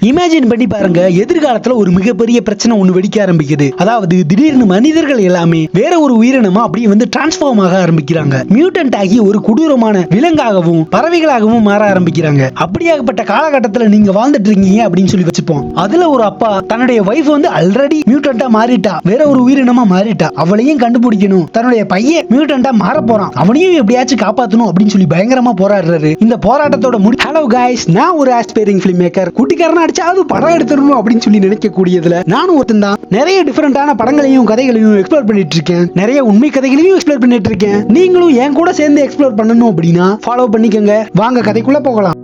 Imagine பண்ணி பாருங்க, எதிர்காலத்துல ஒரு மிகப்பெரிய பிரச்சனை ஒண்ணு வெடிக்க ஆரம்பிக்குது. அதாவது திடீர்னு மனிதர்கள் எல்லாமே வேற ஒரு உயிரினமா அப்படியே வந்து டிரான்ஸ்ஃபார்ம் ஆக ஆரம்பிக்கிறாங்க. மியூட்டன்ட் ஆகி ஒரு கொடூரமான விலங்காகவும் பறவைகளாகவும் மாற ஆரம்பிக்கிறாங்க. அப்படியாகப்பட்ட காலகட்டத்துல நீங்க வாழ்ந்துட்டு இருக்கீங்க அப்படின்னு சொல்லி வச்சுப்போம். அதுல ஒரு அப்பா தன்னுடைய வைஃப் வந்து ஆல்ரெடி மியூட்டன்டா மாறிட்டா, வேற ஒரு உயிரினமா மாறிட்டா, அவளையும் கண்டுபிடிக்கணும். தன்னுடைய பையன் மியூட்டன்டா மாற போறான், அவனையும் எப்படியாச்சும் காப்பாற்றணும் அப்படின்னு சொல்லி பயங்கரமா போராடுறாரு. இந்த போராட்டத்தோட ஹலோ கைஸ், நான் ஒரு ஆஸ்பைரிங் ஃபிலிம் மேக்கர். குட்டிக்காரனா அடிச்சாவது படம் எடுத்துடணும் அப்படின்னு சொல்லி நினைக்கக்கூடியதுல நானும் ஒருத்தன் தான். நிறைய டிஃபரெண்டான படங்களையும் கதைகளையும் எக்ஸ்ப்ளோர் பண்ணிட்டு இருக்கேன். நிறைய உண்மை கதைகளையும் எக்ஸ்ப்ளோர் பண்ணிட்டு இருக்கேன். நீங்களும் என் கூட சேர்ந்து எக்ஸ்ப்ளோர் பண்ணணும் அப்படின்னா ஃபாலோ பண்ணிக்கோங்க. வாங்க கதைக்குள்ள போகலாம்.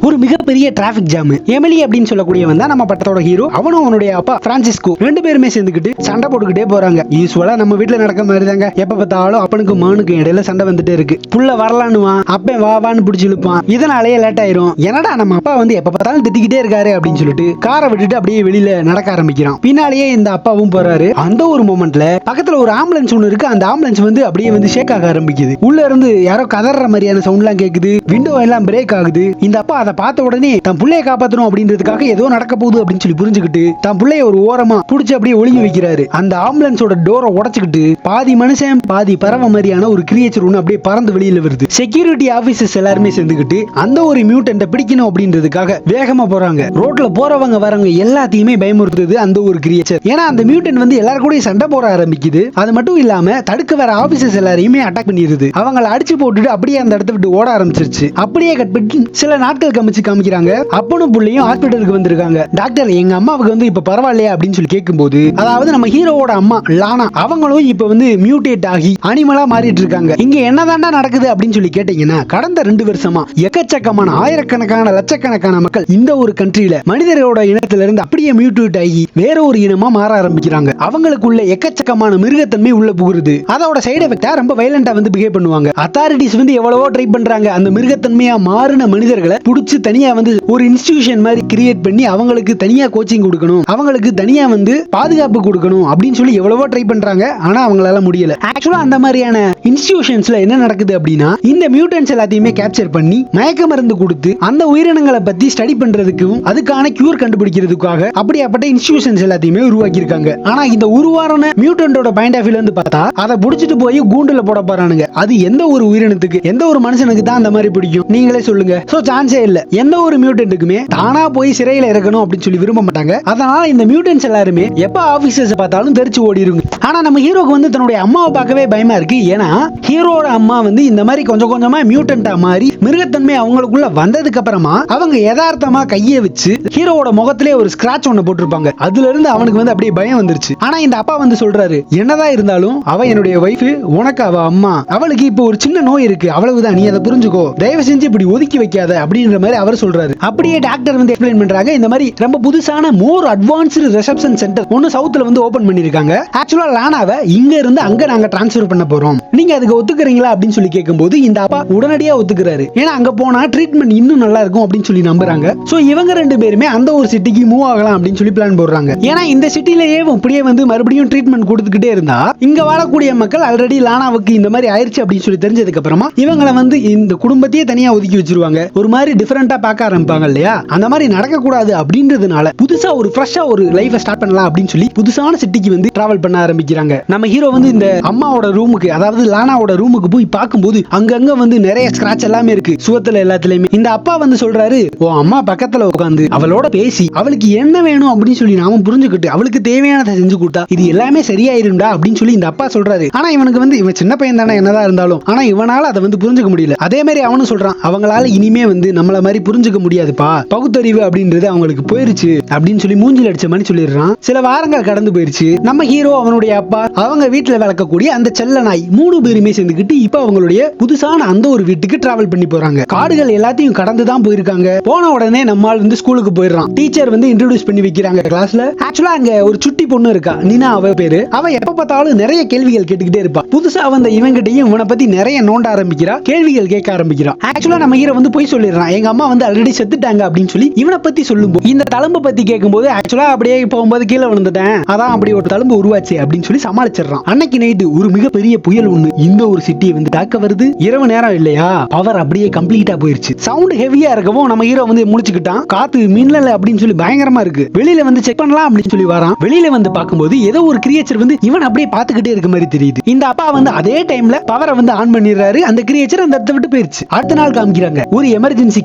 ஒரு மிகப்பெரிய டிராபிக் ஜாம். எமிலி அப்படின்னு சொல்லக்கூடியவன் தான் நம்ம படத்தோட ஹீரோ. அவனும் அவனுடைய அப்பா பிரான்சிஸ்கோ ரெண்டு பேருமே சேர்ந்துக்கிட்டு சண்டை போட்டுக்கிட்டே போறாங்க. யூசுவலா நம்ம வீட்டுல நடக்க மாதிரி தாங்க. எப்ப பார்த்தாலும் அப்பனுக்கு மகனுக்கு இடையில சண்டை வந்துட்டே இருக்கு. புள்ள வரலான்னுவான், அப்பன் வான்னு பிடிச்சி இழுப்பான். இதனாலேயே லேட் ஆயிரும். என்னடா நம்ம அப்பா வந்து எப்ப பார்த்தாலும் திட்டிக்கிட்டே இருக்காரு அப்படின்னு சொல்லிட்டு காரை விட்டுட்டு அப்படியே வெளியில நடக்க ஆரம்பிக்கிறான். பின்னாலேயே இந்த அப்பாவும் போறாரு. அந்த ஒரு மொமெண்ட்ல பக்கத்துல ஒரு ஆம்புலன்ஸ் ஒண்ணு இருக்கு. அந்த ஆம்புலன்ஸ் வந்து அப்படியே வந்து ஷேக் ஆக ஆரம்பிக்குது. உள்ள இருந்து யாரோ கதற மாதிரியான சவுண்ட் எல்லாம் கேக்குது. விண்டோ எல்லாம் பிரேக் ஆகுது. இந்த அப்பா அதை பார்த்த உடனே தன் பிள்ளைய காப்பாற்றணும் அப்படின்றதுக்காக ஏதோ நடக்க போகுது அப்படின்னு சொல்லி புரிஞ்சுக்கிட்டு தன் பிள்ளைய ஒரு ஓரமா புடிச்சு அப்படியே ஒளிஞ்சு வைக்கிறாரு. அந்த ஆம்புலன்ஸோட டோரை உடைச்சுக்கிட்டு பாதி மனுஷன் பாதி பறவை மாதிரியான ஒரு கிரியேச்சர் ஒன்று அப்படியே பறந்து வெளியில வருது. செக்யூரிட்டி ஆபீசர்ஸ் எல்லாருமே சேர்ந்துக்கிட்டு அந்த ஒரு மியூட்டன்ட்டை பிடிக்கணும் அப்படின்றதுக்காக வேகமா போறாங்க. ரோட்ல போறவங்க வரவங்க எல்லாத்தையுமே பயமுறுத்துது அந்த ஒரு கிரியேச்சர். ஏன்னா அந்த மியூட்டன் வந்து எல்லாரும் கூட சண்டை போட ஆரம்பிக்குது. அது மட்டும் இல்லாம தடுக்க வர ஆபீசர்ஸ் எல்லாரையுமே அட்டாக் பண்ணிடுது. அவங்களை அடிச்சு போட்டுட்டு அப்படியே அந்த இடத்த விட்டு ஓட ஆரம்பிச்சிருச்சு. அப்படியே கட் பண்ணி சில நாட்கள் கமிச்சு காமிக்கிறாங்க. அப்பனும் புள்ளையும் ஹாஸ்பிட்டலுக்கு வந்திருக்காங்க. டாக்டர், எங்க அம்மாவுக்கு வந்து இப்ப பரவாயில்லையா அப்படின்னு சொல்லி கேட்கும்போது, அதாவது நம்ம ஹீரோவோட அம்மா லானா அவங்களும் இப்ப வந்து மியூட்டேட் ஆகி அனிமலா மாறிட்டு இருக்காங்க. இங்க என்னதாண்டா நடக்குது அப்படின்னு சொல்லி கேட்டீங்கன்னா, கடந்த 2 வருஷமா எக்கச்சக்கமான ஆயிரக்கணக்கான லட்சக்கணக்கான மக்கள் இந்த ஒரு கண்ட்ரியில மனிதர்களோட இனத்துல இருந்து அப்படியே மியூட்டேட் ஆகி வேற ஒரு இனமா மாற ஆரம்பிக்கிறாங்க. அவங்களுக்குள்ள எக்கச்சக்கமான மிருகத்தன்மை உள்ள புகுது. அதோட சைடு எஃபெக்டா ரொம்ப வயலண்டா வந்து பிஹேவ் பண்ணுவாங்க. அத்தாரிட்டிஸ் வந்து எவ்வளவோ ட்ரை பண்றாங்க அந்த மிருகத்தன்மையா மாறின மனிதர்களை புடிச்சு தனியா வந்து ஒரு இன்ஸ்டிடியூஷன் மாதிரி கிரியேட் பண்ணி அவங்களுக்கு தனியா கோச்சிங் கொடுக்கணும், அவங்களுக்கு தனியா வந்து பாதுகாப்பு கொடுக்கணும் அப்படின்னு சொல்லி எவ்வளவோ ட்ரை பண்றாங்க. ஆனா அவங்களால முடியல. ஆக்சுவலா அந்த மாதிரியான இன்ஸ்டிடியூஷன்ஸ்ல என்ன நடக்குது அப்படின்னா, இந்த மியூட்டன்ஸ் எல்லாத்தையுமே கேப்சர் பண்ணி மயக்க மருந்து கொடுத்து அந்த உயிரினங்களை பத்தி ஸ்டடி பண்றதுக்கும் அதுக்கான கியூர் கண்டுபிடிக்கிறதுக்காக அப்படியாப்பட்ட இன்ஸ்டிடியூஷன்ஸ் எல்லாத்தையுமே உருவாக்கி இருக்காங்க. ஆனா இந்த உருவான மியூட்டன்டோட பாயிண்ட் ஆஃப் வியூல இருந்து பார்த்தா அதை புடிச்சிட்டு போய் கூண்டுல போட போறானுங்க. அது எந்த ஒரு உயிரினத்துக்கு எந்த ஒரு மனுஷனுக்கு தான் அந்த மாதிரி பிடிக்கும்? நீங்களே சொல்லுங்க. சோ சான்ஸே இல்ல. எந்த ஒரு மியூட்டன்ட்டுக்குமே தானா போய் சிறையில இருக்கணும் அப்படின்னு சொல்லி விரும்ப மாட்டாங்க. அதனால இந்த மியூட்டன்ஸ் எல்லாருமே எப்ப ஆபீசர்ஸ் பார்த்தாலும் தெரிச்சு ஓடிடுங்க. ஆனா நம்ம ஹீரோக்கு வந்து தன்னுடைய அம்மாவை பார்க்கவே பயமா இருக்கு. ஏன்னா ஹீரோட அம்மா வந்து இந்த மாதிரி கொஞ்சம் கொஞ்சமா மியூட்டன்ட்டா மாறி மிருகத்தன்மை அவங்களுக்குள்ள வந்ததுக்கு அப்புறமா அவங்க யதார்த்தமா கையை வச்சு ஹீரோவோட முகத்திலே ஒரு ஸ்கிராட்ச் ஒண்ணு போட்டிருப்பாங்க. அதுல இருந்து அவனுக்கு வந்து அப்படியே பயம் வந்துருச்சு. ஆனா இந்த அப்பா வந்து சொல்றாரு, என்னதான் இருந்தாலும் அவ என்னுடைய வைஃப், உனக்கு அவ அம்மா, அவளுக்கு இப்போ ஒரு சின்ன நோய் இருக்கு, அவ்வளவுதான், நீ அதை புரிஞ்சுக்கோ, தயவு செஞ்சு இப்படி ஒதுக்கி வைக்காத அப்படின்ற மாதிரி அவர் சொல்றாரு. அப்படியே டாக்டர் வந்து எக்ஸ்பிளைன் பண்றாங்க. இந்த மாதிரி ரொம்ப புதுசான மோர் அட்வான்ஸ்டு ரிசப்ஷன் சென்டர் ஒன்னு சவுத்ல வந்து ஓபன் பண்ணிருக்காங்க. ஆக்சுவலா லானாவை இங்க இருந்து அங்க நாங்க டிரான்ஸ்ஃபர் பண்ண போறோம், நீங்க அதுக்கு ஒத்துக்கிறீங்களா அப்படின்னு சொல்லி கேட்கும்போது இந்த அப்பா உடனடியா ஒத்துக்கிறாரு. ஏன்னா அங்க போனா ட்ரீட்மெண்ட் இன்னும் நல்லா இருக்கும் அப்படின்னு சொல்லி நம்புறாங்க. சோ இவங்க ரெண்டு பேருமே அந்த ஒரு சிட்டிக்கு மூவ் ஆகலாம் அப்படின்னு சொல்லி பிளான் போடுறாங்க. ஏன்னா இந்த சிட்டிலேயே அப்படியே வந்து மறுபடியும் ட்ரீட்மெண்ட் கொடுத்துக்கிட்டே இருந்தா இங்க வாழக்கூடிய மக்கள் ஆல்ரெடி லானாவுக்கு இந்த மாதிரி ஆயிருச்சு அப்படின்னு சொல்லி தெரிஞ்சதுக்கு அப்புறமா இவங்களை வந்து இந்த குடும்பத்தையே தனியா ஒதுக்கி வச்சிருவாங்க. ஒரு மாதிரி டிஃபரெண்டா பார்க்க ஆரம்பிப்பாங்க இல்லையா? அந்த மாதிரி நடக்க கூடாது அப்படின்றதுனால புதுசா ஒரு ஃப்ரெஷ்ஷா ஒரு லைஃப் ஸ்டார்ட் பண்ணலாம் அப்படின்னு சொல்லி புதுசான சிட்டிக்கு வந்து டிராவல் பண்ண ஆரம்பிக்கிறாங்க. நம்ம ஹீரோ வந்து இந்த அம்மாவோட ரூமுக்கு, அதாவது லானாவோட ரூமுக்கு போய் பார்க்கும்போது அங்கங்க வந்து நிறைய ஸ்கிராட்ச் எல்லாமே இருக்கு சுவத்துல எல்லாத்துலயுமே. இந்த அப்பா வந்து சொல்றாரு, ஓ அம்மா பக்கத்துல உட்காந்து அவளோட பேசி அவளுக்கு என்ன வேணும் அப்படின்னு சொல்லி நாம புரிஞ்சுக்கிட்டு அவளுக்கு தேவையானதை செஞ்சு கொடுத்தா இது எல்லாமே சரியாயிரும்டா அப்படின்னு சொல்லி இந்த அப்பா சொல்றாரு. ஆனா இவனுக்கு வந்து இவன் சின்ன பையன் தானே என்னதான் இருந்தாலும், ஆனா இவனால அதை வந்து புரிஞ்சுக்க முடியல. அதே மாதிரி அவனும் சொல்றான், அவங்களால இனிமே வந்து நம்மள மாதிரி புரிஞ்சுக்க முடியாதுப்பா, பகுத்தறிவு அப்படின்றது அவங்களுக்கு போயிருச்சு அப்படின்னு சொல்லி மூஞ்சில் அடிச்ச மாதிரி சொல்லிடுறான். சில வாரங்கள் கடந்து போயிருச்சு. நம்ம ஹீரோ, அவனுடைய அப்பா, அவங்க வீட்டுல வளர்க்கக்கூடிய அந்த செல்ல நாய் 3 பேருமே சேர்ந்துக்கிட்டு இப்ப அவங்களுடைய புதுசான அந்த ஒரு வீட்டுக்கு டிராவல் பண்ணி போறாங்க. காடுகள் எல்லாத்தையும் கடந்து தான் போயிருக்காங்க. போன உடனே நம்மால் வந்து ஸ்கூலுக்கு போயிடுறான். டீச்சர் வந்து இன்ட்ரோடியூஸ் பண்ணி வைக்கிறாங்க கிளாஸ்ல. ஆக்சுவலா அங்க ஒரு சுட்டி பொண்ணு இருக்கா, நீனா அவ பேரு. அவ எப்ப பார்த்தாலும் நிறைய கேள்விகள் கேட்டுக்கிட்டே இருப்பா. புதுசா வந்த இவங்கிட்டையும் இவனை பத்தி நிறைய நோண்ட ஆரம்பிக்கிறா, கேள்விகள் கேட்க ஆரம்பிக்கிறான். ஆக்சுவலா நம்ம ஹீரோ வந்து போய் சொல்லிடுறான், எங்க அம்மா வந்து ஆல்ரெடி செத்துட்டாங்க அப்படின்னு சொல்லி இவனை பத்தி சொல்லும்போது, இந்த தழும்பு பத்தி கேட்கும்போது ஆக்சுவலா அப்படியே போகும்போது கீழே விழுந்துட்டேன், அதான் அப்படி ஒரு தழும்பு உருவாச்சு அப்படின்னு சொல்லி சமாளிச்சிடறான். அன்னைக்கு நைட்டு ஒரு மிகப்பெரிய புயல் ஒண்ணு இந்த ஒரு சிட்டியை வந்து தாக்க வருது. இரவு நேரம் இல்லையா, பவர் அப்படியே கம்ப்ளீட்டா போயிருச்சு. சவுண்ட் ஹெவியா இருக்கவும் நம்ம ஹீரோ வந்து முழிச்சுக்கிட்டான். காத்து மின்னல அப்படின்னு சொல்லி பயங்கரமா இருக்கு. வெளியில வந்து செக் பண்ணலாம் அப்படின்னு சொல்லி வரான். வெளியில வந்து பார்க்கும்போது ஏதோ ஒரு கிரியேச்சர் வந்து இவன் அப்படியே பாத்துக்கிட்டே இருக்க மாதிரி தெரியுது. இந்த அப்பா வந்து அதே டைம்ல பவரை வந்து ஆன் பண்ணிடுறாரு. அந்த கிரியேச்சர் அந்த இடத்தை விட்டு போயிருச்சு. அடுத்த நாள் காமிக்கிறாங்க ஒரு எமர்ஜென்சி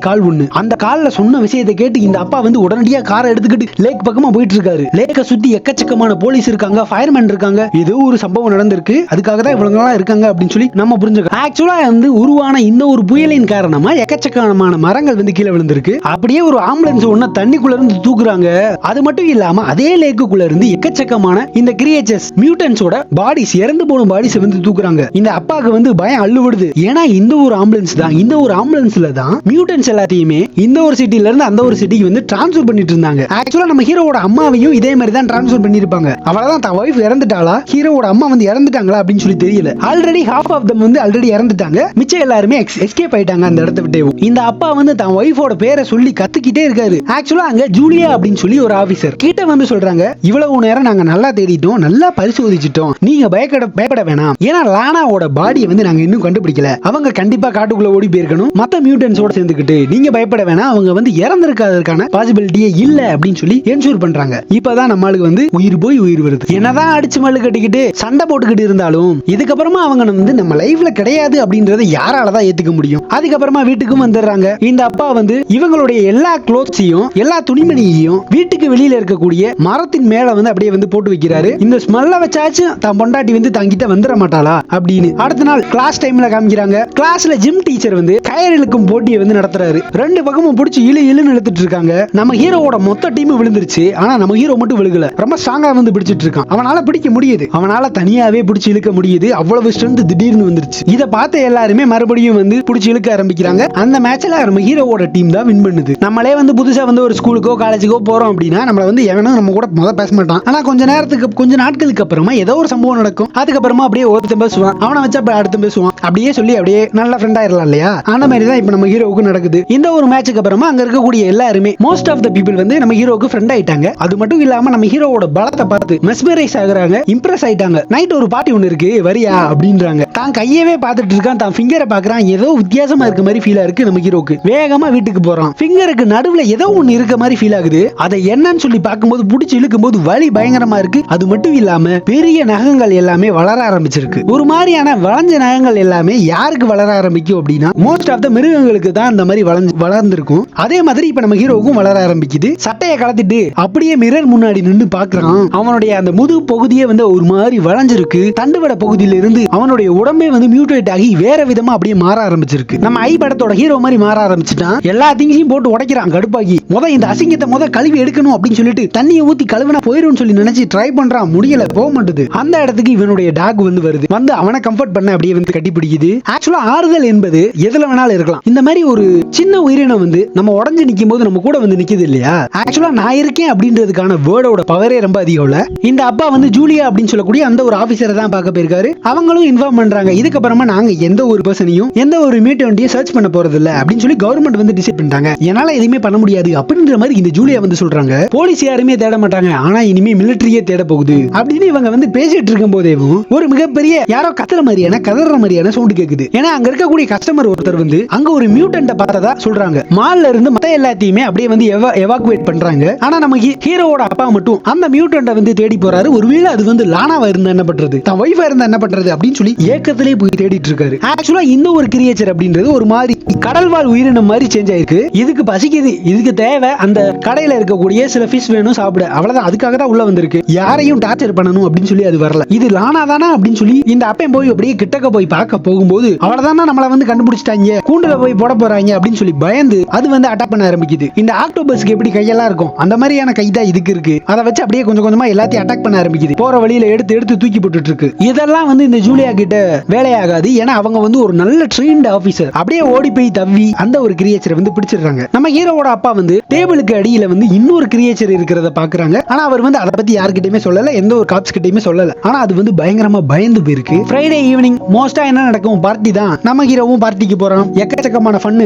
கால் ஒண்ணு. அந்த கால்ல சொன்ன விஷயத்தை கேட்டு இந்த அப்பா வந்து உடனடியா காரை எடுத்துக்கிட்டு லேக் பக்கமா போயிட்டு இருக்காரு. லேக்க சுத்தி எக்கச்சக்கமான போலீஸ் இருக்காங்க, ஃபயர்மேன் இருக்காங்க. ஏதோ ஒரு சம்பவம் நடந்திருக்கு, அதுக்காக தான் இவங்க எல்லாம் இருக்காங்க அப்படின்னு சொல்லி நம்ம புரிஞ்சுக்கலாம். ஆக்சுவலா வந்து உருவான இந்த ஒரு புயலின் காரணமா எக்கச்சக்கமான மரங்கள் வந்து கீழே விழுந்திருக்கு. அப்படியே ஒரு ஆம்புலன்ஸ் ஒண்ணு தண்ணிக்குள்ள இருந்து தூக்குறாங்க. அது மட்டும் இல்லாம அதே லேக்குள்ள இருந்து எக்கச்சக்கமான இந்த கிரியேச்சர்ஸ் மியூட்டன்ஸோட பாடிஸ், இறந்து போன பாடிஸ் வந்து தூக்குறாங்க. இந்த அப்பாக்கு வந்து பயம் அள்ளுவிடுது. ஏன்னா இந்த ஒரு ஆம்புலன்ஸ் தான், இந்த ஒரு ஆம்புலன்ஸ்ல தான் மியூட்டன்ஸ் எல்லாத்தையுமே இந்த ஒரு சிட்டில இருந்து அந்த ஒரு சிட்டிக்கு வந்து டிரான்ஸ்ஃபர் பண்ணிட்டு இருந்தாங்க. ஆக்சுவலா நம்ம ஹீரோவோட அம்மாவையும் இதே மாதிரி தான் டிரான்ஸ்ஃபர் பண்ணிருப்பாங்க. அவளதான் தன் வைஃப் இறந்துட்டாளா, ஹீரோவோட அம்மா வந்து இறந்துட்டாங்களா அப்படின்னு சொல்லி தெரியல. ஆல்ரெடி ஹாஃப் ஆஃப் தம் வந்து ஆல்ரெடி இறந்துட்டாங்க, மிச்சம் எல்லாருமே எஸ்கேப் ஆயிட்டாங்க அந்த இடத்தை விட்டு. இந்த அப்பா வந்து தன் வைஃபோட பேரை சொல்லி கத்துக்கிட்டே இருக்காரு. ஆக்சுவலா அங்க ஜூலியா அப்படின்னு சொல்லி ஒரு ஆபீசர் கிட்ட வந்து சொல்றாங்க, இவ்வளவு நேரம் நாங்க நல்லா தேடிட்டோம், நல்லா பரிசோதிச்சிட்டோம், நீங்க பயப்பட வேணாம். ஏன்னா லானாவோட பாடியை வந்து நாங்க இன்னும் கண்டுபிடிக்கல. அவங்க கண்டிப்பா காட்டுக்குள்ள ஓடி போயிருக்கணும் மத்த மியூட்டன்ஸோட சேர்ந்துக்கிட்டு. நீங்க பயப்பட வேணாம், அவங்க வந்து இறந்திருக்காததுக்கான பாசிபிலிட்டியே இல்ல அப்படின்னு சொல்லி என்ஷூர் பண்றாங்க. இப்பதான் நம்மளுக்கு வந்து உயிர் போய் உயிர் வருது. என்னதான் அடிச்சு மல்லு கட்டிக்கிட்டு சண்டை போட்டுக்கிட்டு இருந்தாலும் இதுக்கப்புறமா அவங்க வந்து நம்ம லைஃப்ல கிடையாது அப்படின்றத யாராலதான் ஏத்துக்க முடியும். அதுக்கப்புறமா வீட்டுக்கும் வந்துடுறாங்க. இந்த அப்பா வந்து இவங்களுடைய எல்லா க்ளோத்ஸையும் எல்லா துணிமணியையும் வீட்டுக்கு வெளியில இருக்கக்கூடிய மரத்தின் மேல வந்து அப்படியே வந்து போட்டு வைக்கிறாரு. இந்த ஸ்மெல்ல வச்சாச்சும் தான் பொண்டாட்டி வந்து தங்கிட்ட வந்துட மாட்டாளா அப்படின்னு. அடுத்த நாள் கிளாஸ் டைம்ல காமிக்கிறாங்க. கிளாஸ்ல ஜிம் டீச்சர் வந்து கயிறு இழுக்கும் போட்டியை வந்து நடத்துறாரு. ரெண்டு பக்கமும் பிடிச்சி இழுன்னு இழுத்துட்டு இருக்காங்க. நம்ம ஹீரோவோட மொத்த டீம் விழுந்துருச்சு, ஆனா நம்ம ஹீரோ மட்டும் விழுகல. ரொம்ப ஸ்ட்ராங்கா வந்து பிடிச்சிட்டு இருக்கான். அவனால பிடிக்க முடியுது, அவனால தனியாவே பிடிச்சி இழுக்க முடியுது. அவ்வளவு ஸ்ட்ரென்த் திடீர்னு வந்துருச்சு. இத பார்த்த எல்லாருமே மறுபடியும் வந்து பிடிச்சி இழுக்க ஆரம்பிக்கிறாங்க. அந்த மேட்ச்ல நம்ம ஹீரோவோட டீம் தான் வின் பண்ணுது. நம்மளே வந்து புதுசா வந்து ஒரு ஸ்கூலுக்கோ காலேஜுக்கோ போறோம் அப்படின்னா நம்மள வந்து எவனும் நம்ம கூட முத பேச மாட்டான். ஆனா கொஞ்ச நாட்களுக்கு அப்புறமா ஏதோ ஒரு சம்பவம் நடக்கும். அதுக்கப்புறமா அப்படியே ஒருத்தன் பேசுவான், அவனை வச்சு அடுத்த பேசுவான், அப்படியே சொல்லி அப்படியே நல்ல ஃப்ரெண்ட் ஆயிரலாம் இல்லையா. அந்த மாதிரி தான் இப்ப நம்ம ஹீரோவுக்கு நடக்குது. இந்த ஒரு மேட்சுக்கு அப்புறமா அங்க இருக்கக்கூடிய எல்லாருமே மோஸ்ட் ஆஃப் த பீப்பிள் வந்து நம்ம ஹீரோவுக்கு ஃப்ரெண்ட் ஆயிட்டாங்க. அது மட்டும் இல்லாம நம்ம ஹீரோவோட பலத்தை பார்த்து மெஸ்மரைஸ் ஆகுறாங்க, இம்ப்ரெஸ் ஆயிட்டாங்க. நைட் ஒரு பார்ட்டி ஒன்னு இருக்கு வரியா அப்படின்றாங்க. தான் கையவே பார்த்துட்டு இருக்கான், தான் ஃபிங்கரை பாக்குறான். ஏதோ வித்தியாசமா இருக்க மாதிரி ஃபீல் இருக்கு நம்ம ஹீரோக்கு. வேகமா வீட்டுக்கு போறான். ஃபிங்கருக்கு நடுவுல ஏதோ ஒன்னு இருக்க மாதிரி ஃபீல் ஆகுது. அதை என்னன்னு சொல்லி பார்க்கும்போது பிடிச்சி இழுக்கும் போது வலி பயங்கரமா இருக்கு. அது மட்டும் இல்லாம பெரிய நகங்கள் எல்லாமே வளர ஆரம்பிச்சிருக்கு. ஒரு மாதிரியான வளைஞ்ச நகங்கள் எல்லாமே யாருக்கு வளர ஆரம்பிக்கும் அப்படின்னா மோஸ்ட் ஆஃப் த மிருகங்களுக்கு தான் அந்த மாதிரி வளர்ந்துருக்கும். அதே மாதிரி இப்ப நம்ம ஹீரோவுக்கும் வளர ஆரம்பிக்குது. சட்டையை கலத்திட்டு அப்படியே மிரர் முன்னாடி நின்று பாக்குறான். அவனுடைய அந்த முதுகு பகுதியே வந்து ஒரு மாதிரி வளைஞ்சிருக்கு. தண்டுவட பகுதியில இருந்து அவனுடைய உடம்பே வந்து மியூட்டேட் ஆகி வேற விதமா அப்படியே மாற ஆரம்பிச்சிருக்கு. நம்ம ஐ படத்தோட ஹீரோ மாதிரி மாற ஆரம்பிச்சுட்டான். எல்லா திங்ஸையும் போட்டு உடைக்கிறான் கடுப்பாகி. இந்த அசிங்கத்தை கழுவி எடுக்கணும் அப்படின்னு சொல்லிட்டு தண்ணியை ஊத்தி கழுவினா போயிரும் சொல்லி நினைச்சு ட்ரை பண்றான். முடியல, போக மாட்டுது. அந்த இடத்துக்கு இவனுடைய டாக் வந்து வருது. வந்து அவனை கம்ஃபர்ட் பண்ண அப்படியே வந்து கட்டி பிடிக்குது. ஆக்சுவலா ஆறுதல் என்பது எதுல வேணாலும் இருக்கலாம். இந்த மாதிரி ஒரு சின்ன உயிரினம் வந்து நம்ம உடஞ்சு நிக்கும் போது நம்ம கூட வந்து நிக்குது இல்லையா. ஆக்சுவலா நான் இருக்கேன் அப்படின்றதுக்கான வேர்டோட பவரே ரொம்ப அதிகம் இல்ல. இந்த அப்பா வந்து ஜூலியா அப்படின்னு சொல்லக்கூடிய அந்த ஒரு ஆபீசரை தான் பார்க்க போயிருக்காரு. அவங்களும் இன்ஃபார்ம் பண்றாங்க, இதுக்கப்புறமா நாங்க எந்த ஒரு பர்சனையும் எந்த ஒரு மியூட்டன்ட்டையும் சர்ச் பண்ண போறது இல்ல அப்படின்னு சொல்லி கவர்மெண்ட் வந்து டிசைட் பண்ணிட்டாங்க. என்னால எதுவுமே பண்ண முடியாது அப்படின்ற மாதிரி இந்த ஜூலியா வந்து சொல்றாங்க. போலீஸ் யாருமே தேட மாட்டாங்க, ஆனா இனிமே மிலிட்டரியே தேட போகுது அப்படின்னு இவங்க வந்து பேசிட்டு இருக்கும் போதேவும் ஒரு மிகப்பெரிய யாரோ கதற மாதிரியான சவுண்ட் கேக்குது. ஏன்னா அங்க இருக்கக்கூடிய கஸ்டமர் ஒருத்தர் வந்து அங்க ஒரு மியூட்டன்ட்டை பார்த்ததா சொல்றாங்க. மால்ல இருந்து மத்த எல்லாத்தையுமே அப்படியே வந்து எவாக்குவேட் பண்றாங்க. ஆனா நம்ம ஹீரோவோட அப்பா மட்டும் அந்த மியூட்டன்ட்டை வந்து தேடி போறாரு. ஒருவேளை அது வந்து லானாவா இருந்தா என்ன பண்றது, தான் வைஃபா இருந்தா என்ன பண்றது அப்படின்னு சொல்லி ஏக்கத்திலே போய் தேடிட்டு இருக்காரு. ஆக்சுவலா இந்த ஒரு கிரியேச்சர் அப்படின்றது ஒரு மாதிரி கடல்வாழ் உயிரினம் மாதிரி சேஞ்ச் ஆயிருக்கு. இதுக்கு பசிக்குது, இதுக்கு தேவை அந்த கடையில இருக்கக்கூடிய சில ஃபிஷ் வேணும் சாப்பிட, அவ்வளவுதான். அதுக்காக தான் உள்ள வந்திருக்கு. யாரையும் டார்ச்சர் பண்ணணும் அப்படின்னு சொல்லி அது வரல. இது லானா தானா அப்படின்னு சொல்லி இந்த அப்பன் போய் அப்படியே கிட்டக்க போய் பார்க்க போகும்போது அவ்வளவுதானா நம்மள வந்து கண்டுபிடிச்சிட்டாங்க, கூண்டுல போய் போட போறாங்க அப்படின்னு சொல்லி பயந்து அது வந்து அட்டாக் பண்ண ஆரம்பிக்குது. இந்த ஆக்டோபஸ்க்கு எப்படி கையெல்லாம் இருக்கும் அந்த மாதிரியான கை தான் இதுக்கு இருக்கு. அதை வச்சு அப்படியே கொஞ்சம் கொஞ்சமா எல்லாத்தையும் அட்டாக் பண்ண ஆரம்பிக்குது. போற வழியில எடுத்து தூக்கி போட்டுட்டு இருக்கு. இதெல்லாம் வந்து இந்த ஜூலியா கிட்ட வேலையாகாது. ஏன்னா அவங்க வந்து ஒரு நல்ல ட்ரெயின்ட் ஆபீசர். அப்படியே ஓடி போய் தவி அந்த ஒரு கிரியேச்சரை வந்து பிடிச்சிடுறாங்க. நம்ம ஹீரோவோட அப்பா வந்து டேபிளுக்கு அடியில வந்து இன்னொரு கிரியேச்சர் இருக்கிறத பாக்குறாங்க. ஆனா அவர் வந்து அதை பத்தி யார்கிட்டயுமே சொல்லல, எந்த ஒரு காப்ஸ் கிட்டயுமே சொல்லல. ஆனா அது வந்து பயங்கரமா பயந்து போயிருக்கு. ஃப்ரைடே ஈவினிங் மோஸ்டா என்ன நடக்கும், பார்ட்டி தான். நம்ம ஹீரோவும் பார்ட்டிக்கு போறோம். எக்கச்சக்கமான ஃபன்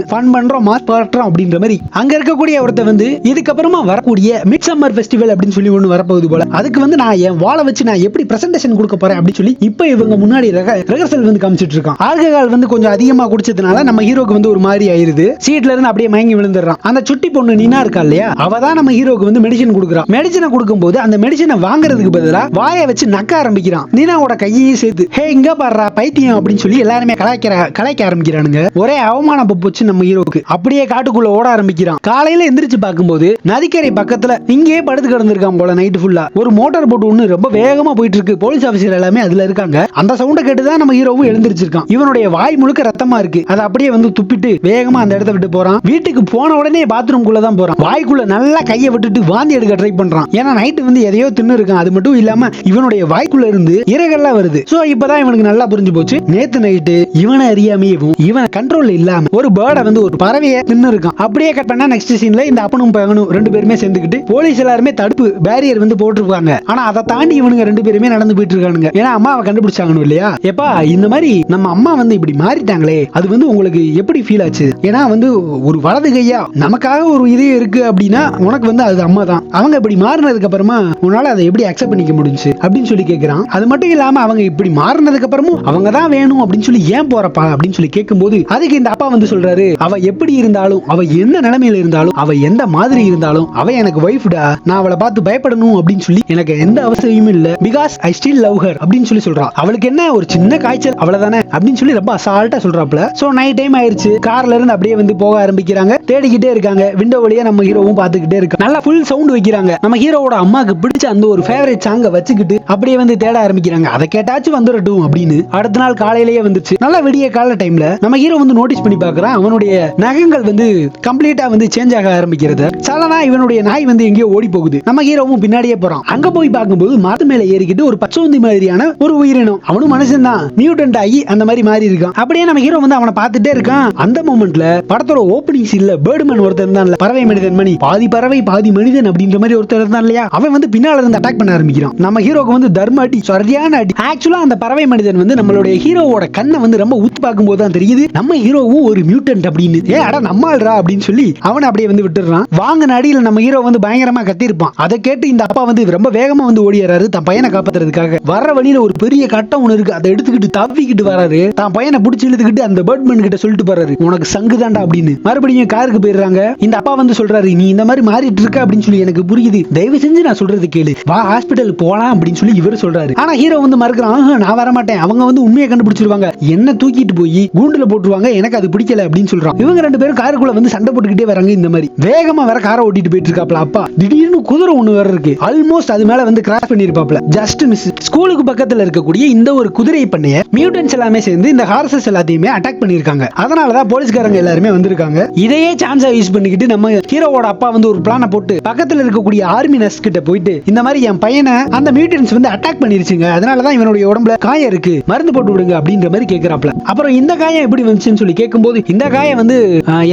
பண்றோம் மாஸ் பண்றோம் அப்படின்ற மாதிரி அங்க இருக்கக்கூடிய ஒருத்த வந்து இதுக்கப்புறமா வரக்கூடிய மிட் சம்மர் ஃபெஸ்டிவல் அப்படின்னு சொல்லி ஒண்ணு வரப்போகுது போல. அதுக்கு வந்து நான் என் வாளை வச்சு நான் எப்படி பிரசன்டேஷன் கொடுக்க போறேன் அப்படின்னு சொல்லி இப்ப இவங்க முன்னாடி ரிஹர்சல் வந்து காமிச்சிட்டு இருக்கான். ஆல்கஹால் வந்து கொஞ்சம் அதிகமா குடிச்சதுனால நம்ம ஹீரோக்கு வந்து ஒரு மாதிரி ஆயிருது. சீட்ல இருந்து அப்படியே மயங்கி விழுந்துடுறான். அந்த சுட்டி பொண்ணு நீனா இருக்கா இல்லையா, அவ தான் நம்ம ஹீரோக்கு வந்து மெடிசன் கொடுக்குறான். மெடிசனை கொடுக்கும்போது அந்த மெடிசனை வாங்குறதுக்கு பதிலா வாயை வச்சு நக்க ஆரம்பிக்கிறான். நீனாவோட கையையும் சேர்த்து ஹே இங்க பாடுறா பைத்தியம் அப்படின்னு சொல்லி எல்லாருமே கலாய்க்க ஆரம்பிக்கிறானுங்க. ஒரே அவமானம் போச்சு நம்ம ஹீரோக்கு. அப்படியே காட்டுக்குள்ள ஓட ஆரம்பிக்கிறான். காலையில எந்திரிச்சு பார்க்கும்போது நதிக்கரை பக்கத்துல இங்கேயே படுத்து கிடந்திருக்கான் போல நைட் ஃபுல்லா. ஒரு மோட்டார் போட் ஒண்ணு ரொம்ப வேகமா போயிட்டு இருக்கு. போலீஸ் ஆபீசர் எல்லாமே அதுல இருக்காங்க. அந்த சவுண்ட கேட்டுதான் நம்ம ஹீரோவும் எழுந்திருச்சிருக்கான். இவனுடைய வாய் முழுக்க ரத்தமா இருக்கு. அதை அப்படியே வந்து துப்பிட்டு வேகமா அந்த இடத்த விட்டு போறான். வீட்டுக்கு போன உடனே பாத்ரூம்குள்ள தான் போறான். வாய்க்குள்ள நல்லா கையை விட்டுட்டு வாந்தி எடுக்க ட்ரை பண்றான். ஏன்னா நைட்டு வந்து எதையோ தின்னு இருக்கான். அது மட்டும் இல்லாம இவனுடைய வாய்க்குள்ள இருந்து இறகெல்லாம் வருது. சோ இப்பதான் இவனுக்கு நல்லா புரிஞ்சு போச்சு. நேத்து நைட்டு இவனை அறியாமையும் இவன் கண்ட்ரோல் இல்லாம ஒரு பேர்டை வந்து ஒரு பறவையை தின்னு இருக்கான். அப்படியே கட் பண்ணா நெக்ஸ்ட் சீன்ல இந்த அப்பனும் பையனும் ரெண்டு பேருமே சேர்ந்துக்கிட்டு போலீஸ் எல்லாருமே தடுப்பு பேரியர் வந்து போட்டுருக்காங்க. ஆனா அதை தாண்டி இவனுங்க ரெண்டு பேருமே நடந்து போயிட்டு இருக்கானுங்க. ஏன்னா அம்மாவை கண்டுபிடிச்சாங்கன்னு இல்லையா. எப்பா இந்த மாதிரி நம்ம அம்மா வந்து இப்படி மாறிட்டாங்களே அது வந்து உங்களுக்கு எப்படி ஃபீல் ஆச்சு? ஏன்னா வந்து ஒரு வலது கையா நமக்காக ஒரு இது இருக்கு அப்படின்னா உனக்கு வந்து அது அம்மா தான். அவங்க இப்படி மாறினதுக்கு அப்புறமா உன்னால அதை எப்படி அக்செப்ட் பண்ணிக்க முடிஞ்சு அப்படின்னு சொல்லி கேட்கிறான். அது மட்டும் இல்லாம அவங்க இப்படி மாறினதுக்கு அப்புறமும் அவங்க தான் வேணும் அப்படின்னு சொல்லி ஏன் போறப்பா அப்படின்னு சொல்லி கேட்கும்போது அதுக்கு இந்த அப்பா வந்து சொல்றாரு, அவ எப்படி இருந்தாலும் அவ எந்த நிலைமையில இருந்தாலும் அவ எந்த மாதிரி இருந்தாலும் அவ எனக்கு வைஃப்டா. நான் அவளை பார்த்து பயப்படணும் அப்படின்னு சொல்லி எனக்கு எந்த அவசியமும் இல்ல. Because I still love her அப்படின்னு சொல்லி சொல்றான். அவளுக்கு என்ன ஒரு சின்ன காய்ச்சல் அவ்வளவுதானே அப்படின்னு சொல்லி ரொம்ப அசால்ட்டா சொல்றாப்ல. சோ நைட் டைம் ஆயிருச்சு. கார்ல இருந்து அப்படியே வந்து போக ஆரம்பிக்கிறாங்க. தேடிக்கிட்டே இருக்காங்க. விண்டோ வழியா நம்ம ஹீரோவும் பாத்துக்கிட்டே இருக்காங்க. நல்லா ஃபுல் சவுண்ட் வைக்கிறாங்க. நம்ம ஹீரோவோட அம்மாக்கு பிடிச்ச அந்த ஒரு ஃபேவரட் சாங்க வச்சுக்கிட்டு அப்படியே வந்து தேட ஆரம்பிக்கிறாங்க. அதை கேட்டாச்சும் வந்துடட்டும் அப்படின்னு. அடுத்த நாள் காலையிலேயே வந்துச்சு. நல்லா விடிய கால டைம்ல நம்ம ஹீரோ வந்து நோட்டீஸ் பண்ணி பாக்குறான். அவனுடைய நகங்கள் வந்து கம்ப்ளீட்டா வந்து சேஞ்ச் ஆக ஆரம்பிக்கிறது. சலனா இவனுடைய நாய் வந்து எங்கேயோ ஓடி போகுது. நம்ம ஹீரோவும் பின்னாடியே போறான். அங்க போய் பார்க்கும்போது மரத்து மேல ஏறிக்கிட்டு ஒரு பச்சோந்தி மாதிரியான ஒரு உயிரினம். அவனும் மனுஷன் தான், மியூட்டன்ட் ஆகி அந்த மாதிரி மாறி இருக்கான். அப்படியே நம்ம ஹீரோ வந்து அவனை பார்த்துட்டே இருக்கான். அந்த மொமெண்ட்ல படத்தோட ஓப்பனிங் சீன்ல பேர்ட்மேன் ஒருத்தர் இருந்தான்ல, பறவை மனிதன் மணி, பாதி பறவை பாதி மனிதன் அப்படின்ற மாதிரி ஒருத்தர் இருந்தான் இல்லையா, அவன் வந்து பின்னால இருந்து அட்டாக் பண்ண ஆரம்பிக்கிறான். நம்ம ஹீரோக்கு வந்து தர்ம அடி, சரியான அடி. ஆக்சுவலா அந்த பறவை மனிதன் வந்து நம்மளுடைய ஹீரோவோட கண்ணை வந்து ரொம்ப ஊத்து பார்க்கும்போது தான் தெரியுது நம்ம ஹீரோவும் ஒரு மியூட்டன்ட் அப்படின்னு. ஏ அட நம்மால்ரா அப்படின்னு சொல்லி அவனை அப்படியே வந்து விட்டுறான். வாங்கின அடியில நம்ம ஹீரோ வந்து பயங்கரமா கத்திருப்பான். அதை கேட்டு இந்த அப்பா வந்து ரொம்ப வேகமா வந்து ஓடிறாரு தன் பையனை காப்பாத்துறதுக்காக. வர்ற வழியில ஒரு பெரிய கட்டம் ஒண்ணு இருக்கு. அதை எடுத்துக்கிட்டு தவிக்கிட்டு வராரு. தான் பையனை பிடிச்சி இழுத்துக்கிட்டு அந்த பேர்ட்மேன் கிட்ட சொல்லிட்டு போறாரு, உனக்கு சங்கு தாண்டா அப்படின்னு. மறுபடியும் காருக்கு போயிடுறாங்க. இந்த அப்பா வந்து சொல்றாரு, நீ இந்த மாதிரி மாறிட்டு இருக்க அப்படின்னு சொல்லி எனக்கு புரியுது, தயவு செஞ்சு நான் சொல்றது கேளு, வா ஹாஸ்பிட்டல் போலாம் அப்படின்னு சொல்லி இவர் சொல்றாரு. ஆனா ஹீரோ வந்து மறுக்கிறான், நான் வர மாட்டேன், அவங்க வந்து உண்மையை கண்டுபிடிச்சிருவாங்க, என்ன தூக்கிட்டு போய் கூண்டுல போட்டுருவாங்க, எனக்கு அது பிடிக்கல அப்படின்னு சொல்றான். இவங்க ரெண்டு பேரும் காருக்குள்ள வந்து சண்டை போட்டுக்கிட்டே வராங்க. இந்த மாதிரி வேகமா வர காரை ஓட்டிட்டு போயிட்டு இருக்காப்ல அப்பா. திடீர்னு குதிரை ஒண்ணு வர இருக்கு. ஆல்மோஸ்ட் அது மேல வந்து கிராஸ் பண்ணிருப்பாப்ல. Just miss. ஸ்கூலுக்கு பக்கத்துல இருக்கக்கூடிய இந்த ஒரு குதிரை பண்ணைய மியூட்டன்ஸ் எல்லாமே சேர்ந்து இந்த ஹார்சஸ் எல்லாத்தையுமே அட்டாக் பண்ணிருக்காங்க. அதனாலதான் போலீஸ்காரங்க எல்லாருமே வந்திருக்காங்க. இதையே சான்ஸா யூஸ் பண்ணிக்கிட்டு நம்ம ஹீரோவோட அப்பா வந்து ஒரு பிளான போட்டு பக்கத்துல இருக்கக்கூடிய ஆர்மி நர்ஸ் கிட்ட போயிட்டு இந்த மாதிரி என் பையனை அந்த மியூட்டன்ஸ் வந்து அட்டாக் பண்ணிருச்சுங்க, அதனாலதான் இவனுடைய உடம்புல காயம் இருக்கு, மருந்து போட்டு விடுங்க அப்படின்ற மாதிரி கேக்குறாப்ல. அப்புறம் இந்த காயம் எப்படி வந்துச்சுன்னு சொல்லி கேட்கும்போது இந்த காயம் வந்து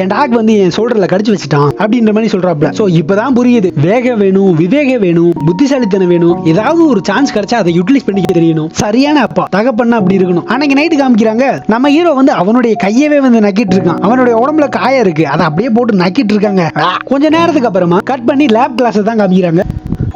என் டாக் வந்து என் ஷோல்டர்ல கடிச்சு வச்சுட்டான் அப்படின்ற மாதிரி சொல்றாப்ல. சோ இப்பதான் புரியுது, வேகம் வேணும், விவேகம் வேணும், புத்திசாலித்தனம் வேணும், ஏதாவது ஒரு சான்ஸ் கிடைச்சா அதை யூட்டிலைஸ் பண்ணிக்க தெரியணும். சரியான அப்பா தகப்பன்னா அப்படி இருக்கணும். அன்னைக்கு நைட்டு காமிக்கிறாங்க நம்ம ஹீரோ வந்து அவனுடைய கையவே வந்து நக்கிட்டு இருக்கான். அவனுடைய உடம்புல காயம் இருக்கு, அதை அப்படியே போட்டு நக்கிட்டு இருக்காங்க. கொஞ்ச நேரத்துக்கு அப்புறமா கட் பண்ணி லேப் கிளாஸ் தான் காமிக்கிறாங்க.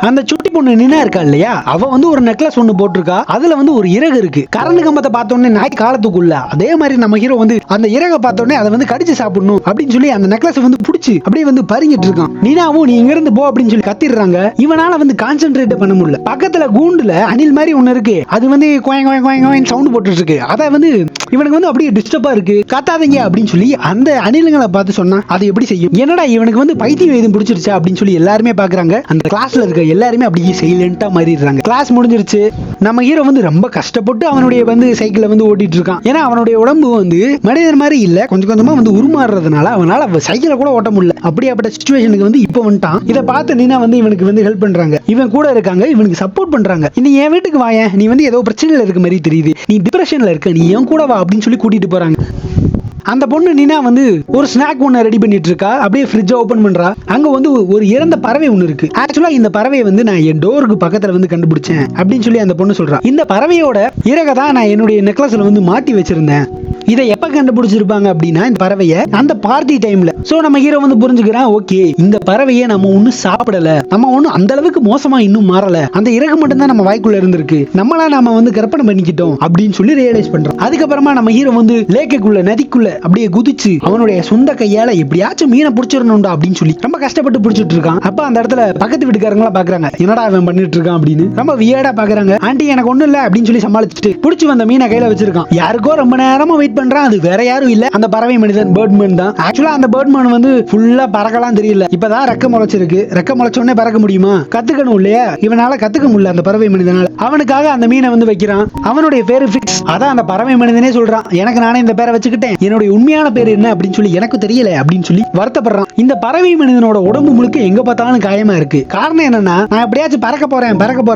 அந்த சுட்டி பொண்ணு நின்னா இருக்கா இல்லையா, அவ வந்து ஒரு நெக்லஸ் ஒண்ணு போட்டிருக்கா. அதுல வந்து ஒரு இறகு இருக்கு. கரண்ட் கம்பத்தை பார்த்தோன்னே நாய் காலத்துக்குள்ள அதே மாதிரி நம்ம ஹீரோ வந்து அந்த இறகை பார்த்தோன்னே அதை வந்து கடிச்சு சாப்பிடணும் அப்படின்னு சொல்லி அந்த நெக்லஸ் வந்து புடிச்சு அப்படியே வந்து பறிஞ்சிட்டு இருக்கான். நீனாவும் நீ இங்க இருந்து போ அப்படின்னு சொல்லி கத்திடுறாங்க. இவனால வந்து கான்சென்ட்ரேட் பண்ண முடியல. பக்கத்துல கூண்டுல அணில் மாதிரி ஒண்ணு இருக்கு. அது வந்து சவுண்ட் போட்டுட்டு இருக்கு. அதை வந்து இவனுக்கு வந்து அப்படியே டிஸ்டர்பா இருக்கு. கத்தாதீங்க அப்படின்னு சொல்லி அந்த அணில்களை பார்த்து சொன்னா அது எப்படி செய்யும்? என்னடா இவனுக்கு வந்து பைத்தியம் எதுவும் பிடிச்சிருச்சா அப்படின்னு சொல்லி எல்லாருமே பாக்குறாங்க. அந்த கிளாஸ்ல இருக்க எல்லாருமே அப்படியே சைலண்டா மாறிடுறாங்க. கிளாஸ் முடிஞ்சிருச்சு. நம்ம ஹீரோ வந்து ரொம்ப கஷ்டப்பட்டு அவனுடைய வந்து சைக்கிளை வந்து ஓட்டிட்டு இருக்கான். ஏன்னா அவனுடைய உடம்பு வந்து மனிதர் மாதிரி இல்ல, கொஞ்சம் கொஞ்சமா வந்து உருமாறுறதுனால அவனால சைக்கிளை கூட ஓட்ட முடியல. அப்படியாப்பட்ட சிச்சுவேஷனுக்கு வந்து இப்ப வந்துட்டான். இதை பார்த்து நீனா வந்து இவனுக்கு வந்து ஹெல்ப் பண்றாங்க. இவன் கூட இருக்காங்க, இவனுக்கு சப்போர்ட் பண்றாங்க. நீ என் வீட்டுக்கு வாயேன், நீ வந்து ஏதோ பிரச்சனையில இருக்க மாதிரி தெரியுது, நீ டிப்ரெஷன்ல இருக்க, நீ என் கூட வா அப்படின்னு சொல்லி கூட்டிட்டு போறாங்க. அந்த பொண்ணு நீனா வந்து ஒரு ஸ்நாக் ஒன்னு ரெடி பண்ணிட்டு இருக்கா. அப்படியே ஃப்ரிட்ஜ் ஓபன் பண்றா. அங்க வந்து ஒரு இறந்த பறவை ஒன்னு இருக்கு. ஆக்சுவலா இந்த பறவையை வந்து நான் என் டோருக்கு பக்கத்துல வந்து கண்டுபிடிச்சேன் அப்படின்னு சொல்லி அந்த பொண்ணு சொல்றா. இந்த பறவையோட இறகை தான் நான் என்னுடைய நெக்லஸ்ல வந்து மாட்டி வச்சிருந்தேன். இதை எப்ப கண்டுபிடிச்சிருப்பாங்க அப்படின்னா இந்த பறவையை அந்த பார்ட்டி டைம்ல. சோ நம்ம ஹீரோ வந்து புரிஞ்சுக்கிறான், ஓகே இந்த பறவையை நம்ம ஒன்னும் சாப்பிடல, நம்ம ஒன்னும் அந்த அளவுக்கு மோசமா இன்னும் மாறல, அந்த இறகு மட்டும் தான் நம்ம வாய்க்குள்ள இருந்திருக்கு, நம்மளா நாம வந்து கற்பனை பண்ணிக்கிட்டோம் அப்படின்னு சொல்லி ரியலைஸ் பண்றோம். அதுக்கப்புறமா நம்ம ஹீரோ வந்து லேக்குள்ள நதிக்குள்ள அப்படியே குதிச்சு அவனுடைய சொந்த கையால எப்படியாச்சும் மீனை பிடிச்சிடணும்டா அப்படின்னு சொல்லி ரொம்ப கஷ்டப்பட்டு பிடிச்சிட்டு இருக்கான். அப்ப அந்த இடத்துல பக்கத்து வீட்டுக்காரங்களா பாக்குறாங்க, என்னடா அவன் பண்ணிட்டு இருக்கான் அப்படின்னு ரொம்ப வியர்டா பாக்குறாங்க. ஆண்டி எனக்கு ஒண்ணு இல்ல அப்படின்னு சொல்லி சமாளிச்சுட்டு பிடிச்சு வந்த மீனை கையில வச்சிருக்கான். யாருக்கோ ரொம்ப நேரமா வெயிட் பண்றான். அது வேற யாரும் இல்ல, அந்த பறவை மனிதன் பேர்ட்மேன் தான். ஆக்சுவலா அந்த பேர்ட்மேன் வந்து ஃபுல்லா பறக்கலாம் தெரியல, இப்பதான் ரெக்க முளைச்சிருக்கு. ரெக்க முளைச்ச உடனே பறக்க முடியுமா? கத்துக்கணும் இல்லையா? இவனால கத்துக்க முடியல அந்த பறவை மனிதனால. அவனுக்காக அந்த மீனை வந்து வைக்கிறான். அவனுடைய பேரு ஃபிக்ஸ். அதான் அந்த பறவை மனிதனே சொல்றான், எனக்கு நானே இந்த பேரை வச்சுக்கிட்டேன், என்னுடைய உண்மையான பேர் என்ன அப்படின்னு சொல்லி எனக்கு தெரியல அப்படின்னு சொல்லி வருத்தப்படுறான். இந்த பறவை மனிதனோட உடம்பு முழுக்க எங்க பார்த்தாலும் காயமா இருக்கு. காரணம் என்னன்னா, நான் எப்படியாச்சும் பறக்க போறேன்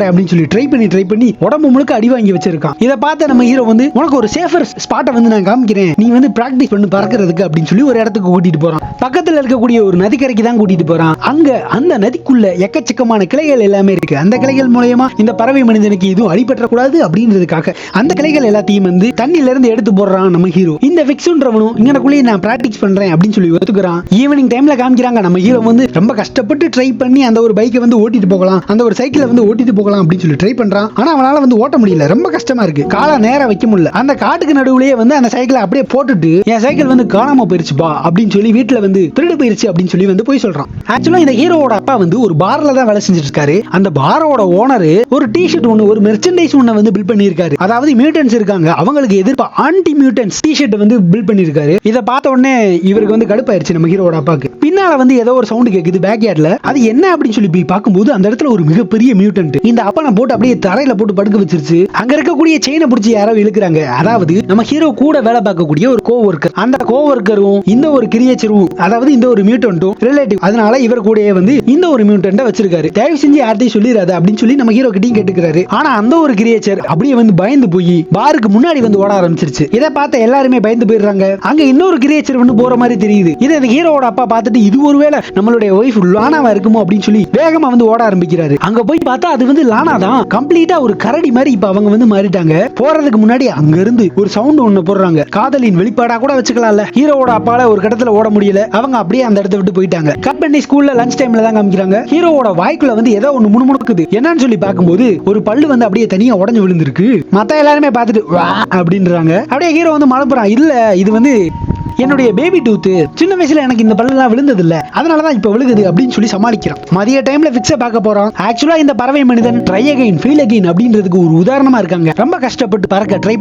அப்படின்னு சொல்லி ட்ரை பண்ணி உடம்பு முழுக்க அடி வாங்கி வச்சிருக்கான். இதை பார்த்து நம்ம ஹீரோ வந்து உனக்கு ஒரு சேஃபர் ஸ்பாட்டை வந்து நான் காமிக்கிறேன், நீ வந்து பிராக்டிஸ் பண்ணி பறக்கிறதுக்கு அப்படின்னு சொல்லி ஒரு இடத்துக்கு கூட்டிட்டு போறான். பக்கத்துல இருக்கக்கூடிய ஒரு நதிக்கரைக்கு தான் கூட்டிட்டு போறான். அங்க அந்த நதிக்குள்ள எக்கச்சக்கமான கிளைகள் எல்லாமே இருக்கு. அந்த கிளைகள் மூலமா இந்த பறவை மனிதனுக்கு எதுவும் அடிபற்ற கூடாது அப்படின்றதுக்காக அந்த கிளைகள் எல்லாத்தையும் வந்து தண்ணில இருந்து எடுத்து போடுறான் நம்ம ஹீரோ. இந்த ஃபிக்ஸ்ன்றவனும் இங்கனக்குள்ளேயே நான் பிராக்டிஸ் பண்றேன் அப்படின்னு சொல்லி ஒத்துக்குறான். ஈவினிங் டைம்ல காமிக்கிறாங்க நம்ம ஹீரோ வந்து ரொம்ப கஷ்டப்பட்டு ட்ரை பண்ணி அந்த ஒரு பைக்கை வந்து ஓட்டிட்டு போகலாம், அந்த ஒரு சைக்கிளை வந்து ஓட்டிட்டு போகலாம் அப்படின்னு சொல்லி ட்ரை பண்றான். ஆனா அவனால வந்து ஓட்ட முடியல, ரொம்ப கஷ்டமா இருக்கு, காலை நேரா வைக்க முடியல. அந்த காட்டுக்கு நடுவுலயே வந்து அந்த சைக்கிளை அப்படியே போட்டுட்டு என் சைக்கிள் வந்து காணாம போயிருச்சுப்பா அப்படின்னு சொல்லி வீட்டுல வந்து திருடு போயிருச்சு அப்படின்னு சொல்லி வந்து போய் சொல்றான். ஆக்சுவலா இந்த ஹீரோவோட அப்பா வந்து ஒரு பார்ல தான் வேலை செஞ்சுட்டு இருக்காரு. அந்த பாரோட ஓனர் ஒரு டி-ஷர்ட் ஒன்னு, ஒரு மெர்ச்சன்டைஸ் ஒன்னு வந்து பில்ட் பண்ணிருக்காரு. அதாவது மியூட்டன்ஸ் இருக்காங்க, அவங்களுக்கு எதிர்ப்பா ஆன்டி மியூட்டன்ஸ் டி-ஷர்ட் வந்து பில்ட் பண்ணிருக்காரு. இத பார்த்த உடனே இவருக்கு வந்து கடுப்பாயிருச்சு நம்ம ஹீரோவோட அப்பாக்கு. பின்னால வந்து ஏதோ ஒரு சவுண்ட் கேக்குது பேக் யார்ட்ல. அது என்ன அப்படின்னு சொல்லி போய் பார்க்கும்போது அந்த இடத்துல ஒரு மிகப்பெரிய மியூட்டன்ட் இந்த அப்பனை போட்டு அப்படியே தரையில போட்டு படுக்க வச்சிருச்சு. அங்க இருக்கக்கூடிய செயினை பிடிச்சி யாரோ இழுக்கிறாங்க. அதாவது நம்ம ஹீரோ கூட வேலை பார்க்கக்கூடிய ஒரு கோவொர்க்கர். அந்த கோவொர்க்கரும் இந்த ஒரு கிரியேச்சரும், அதாவது இந்த ஒரு மியூட்டன்ட்டும் ரிலேட்டிவ். அதனால இவர் கூடயே வந்து இந்த ஒரு மியூட்டன்ட்டை வச்சிருக்காரு. தயவு செஞ்சு யார்ட்டையும் சொல்லிடாத அப்படின்னு சொல்லி நம்ம ஹீரோ கிட்டையும் கேட்டுக்கிறாரு. ஆனா அந்த ஒரு கிரியேச்சர் அப்படியே வந்து பயந்து போய் பாருக்கு முன்னாடி வந்து ஓட ஆரம்பிச்சிருச்சு. இதை பார்த்த எல்லாருமே பயந்து போயிடுறாங்க. அங்க இன்னொரு கிரியேச்சர் வந்து போற மாதிரி தெரியுது. இதை இந்த ஹீரோவோட அப்பா பார்த்துட்டு இது ஒருவேளை நம்மளுடைய ஒய்ஃப் லானாவா இருக்குமோ அப்படின்னு சொல்லி வேகமா வந்து ஓட ஆரம்பிக்கிறாரு. அங்க போய் பார்த்தா அது வந்து லானா தான். கம்ப்ளீட்டா ஒரு கரடி மாதிரி இப்ப அவங்க வந்து மாறிட்டாங்க. போறதுக்கு முன்னாடி அங்க இருந்து ஒரு சவுண்ட் ஒன்னு போடுறாங்க. காதலின் வெளிப்பாடா கூட வச்சுக்கலாம்ல. ஹீரோவோட அப்பால ஒரு கட்டத்துல ஓட முடியல, அவங்க அப்படியே அந்த இடத்தை விட்டு போயிட்டாங்க. கட் பண்ணி ஸ்கூல்ல லஞ்ச் டைம்ல தான் காமிக்கிறாங்க. ஹீரோவோட வாய்க்குள்ள வந்து ஏதோ ஒன்னு முணுமுணுக்குது. என்னன்னு சொல்லி பார்க்கும்போது ஒரு பல்லு வந்து அப்படியே தனியா உடைஞ்சு விழுந்திருக்கு. மத்த எல்லாருமே பார்த்துட்டு வா அப்படின்றாங்க. அப்படியே ஹீரோ வந்து மலப்புறான், இல்ல இது வந்து என்னுடைய பேபி டூத், சின்ன வயசுல எனக்கு இந்த பல்லெல்லாம் விழுந்தது இல்ல, அதனாலதான் இப்ப விழுகுது அப்படின்னு சொல்லி சமாளிக்கிறான். மதிய டைம்ல பிக்ஸ பார்க்க போறான். ஆக்சுவலா இந்த பறவை மனிதன் ட்ரை அகைன் ஃபீல் அகைன் அப்படின்றதுக்கு ஒரு உதாரணமா இருக்காங்க. ரொம்ப கஷ்டப்பட்டு பறக்க ட்ரை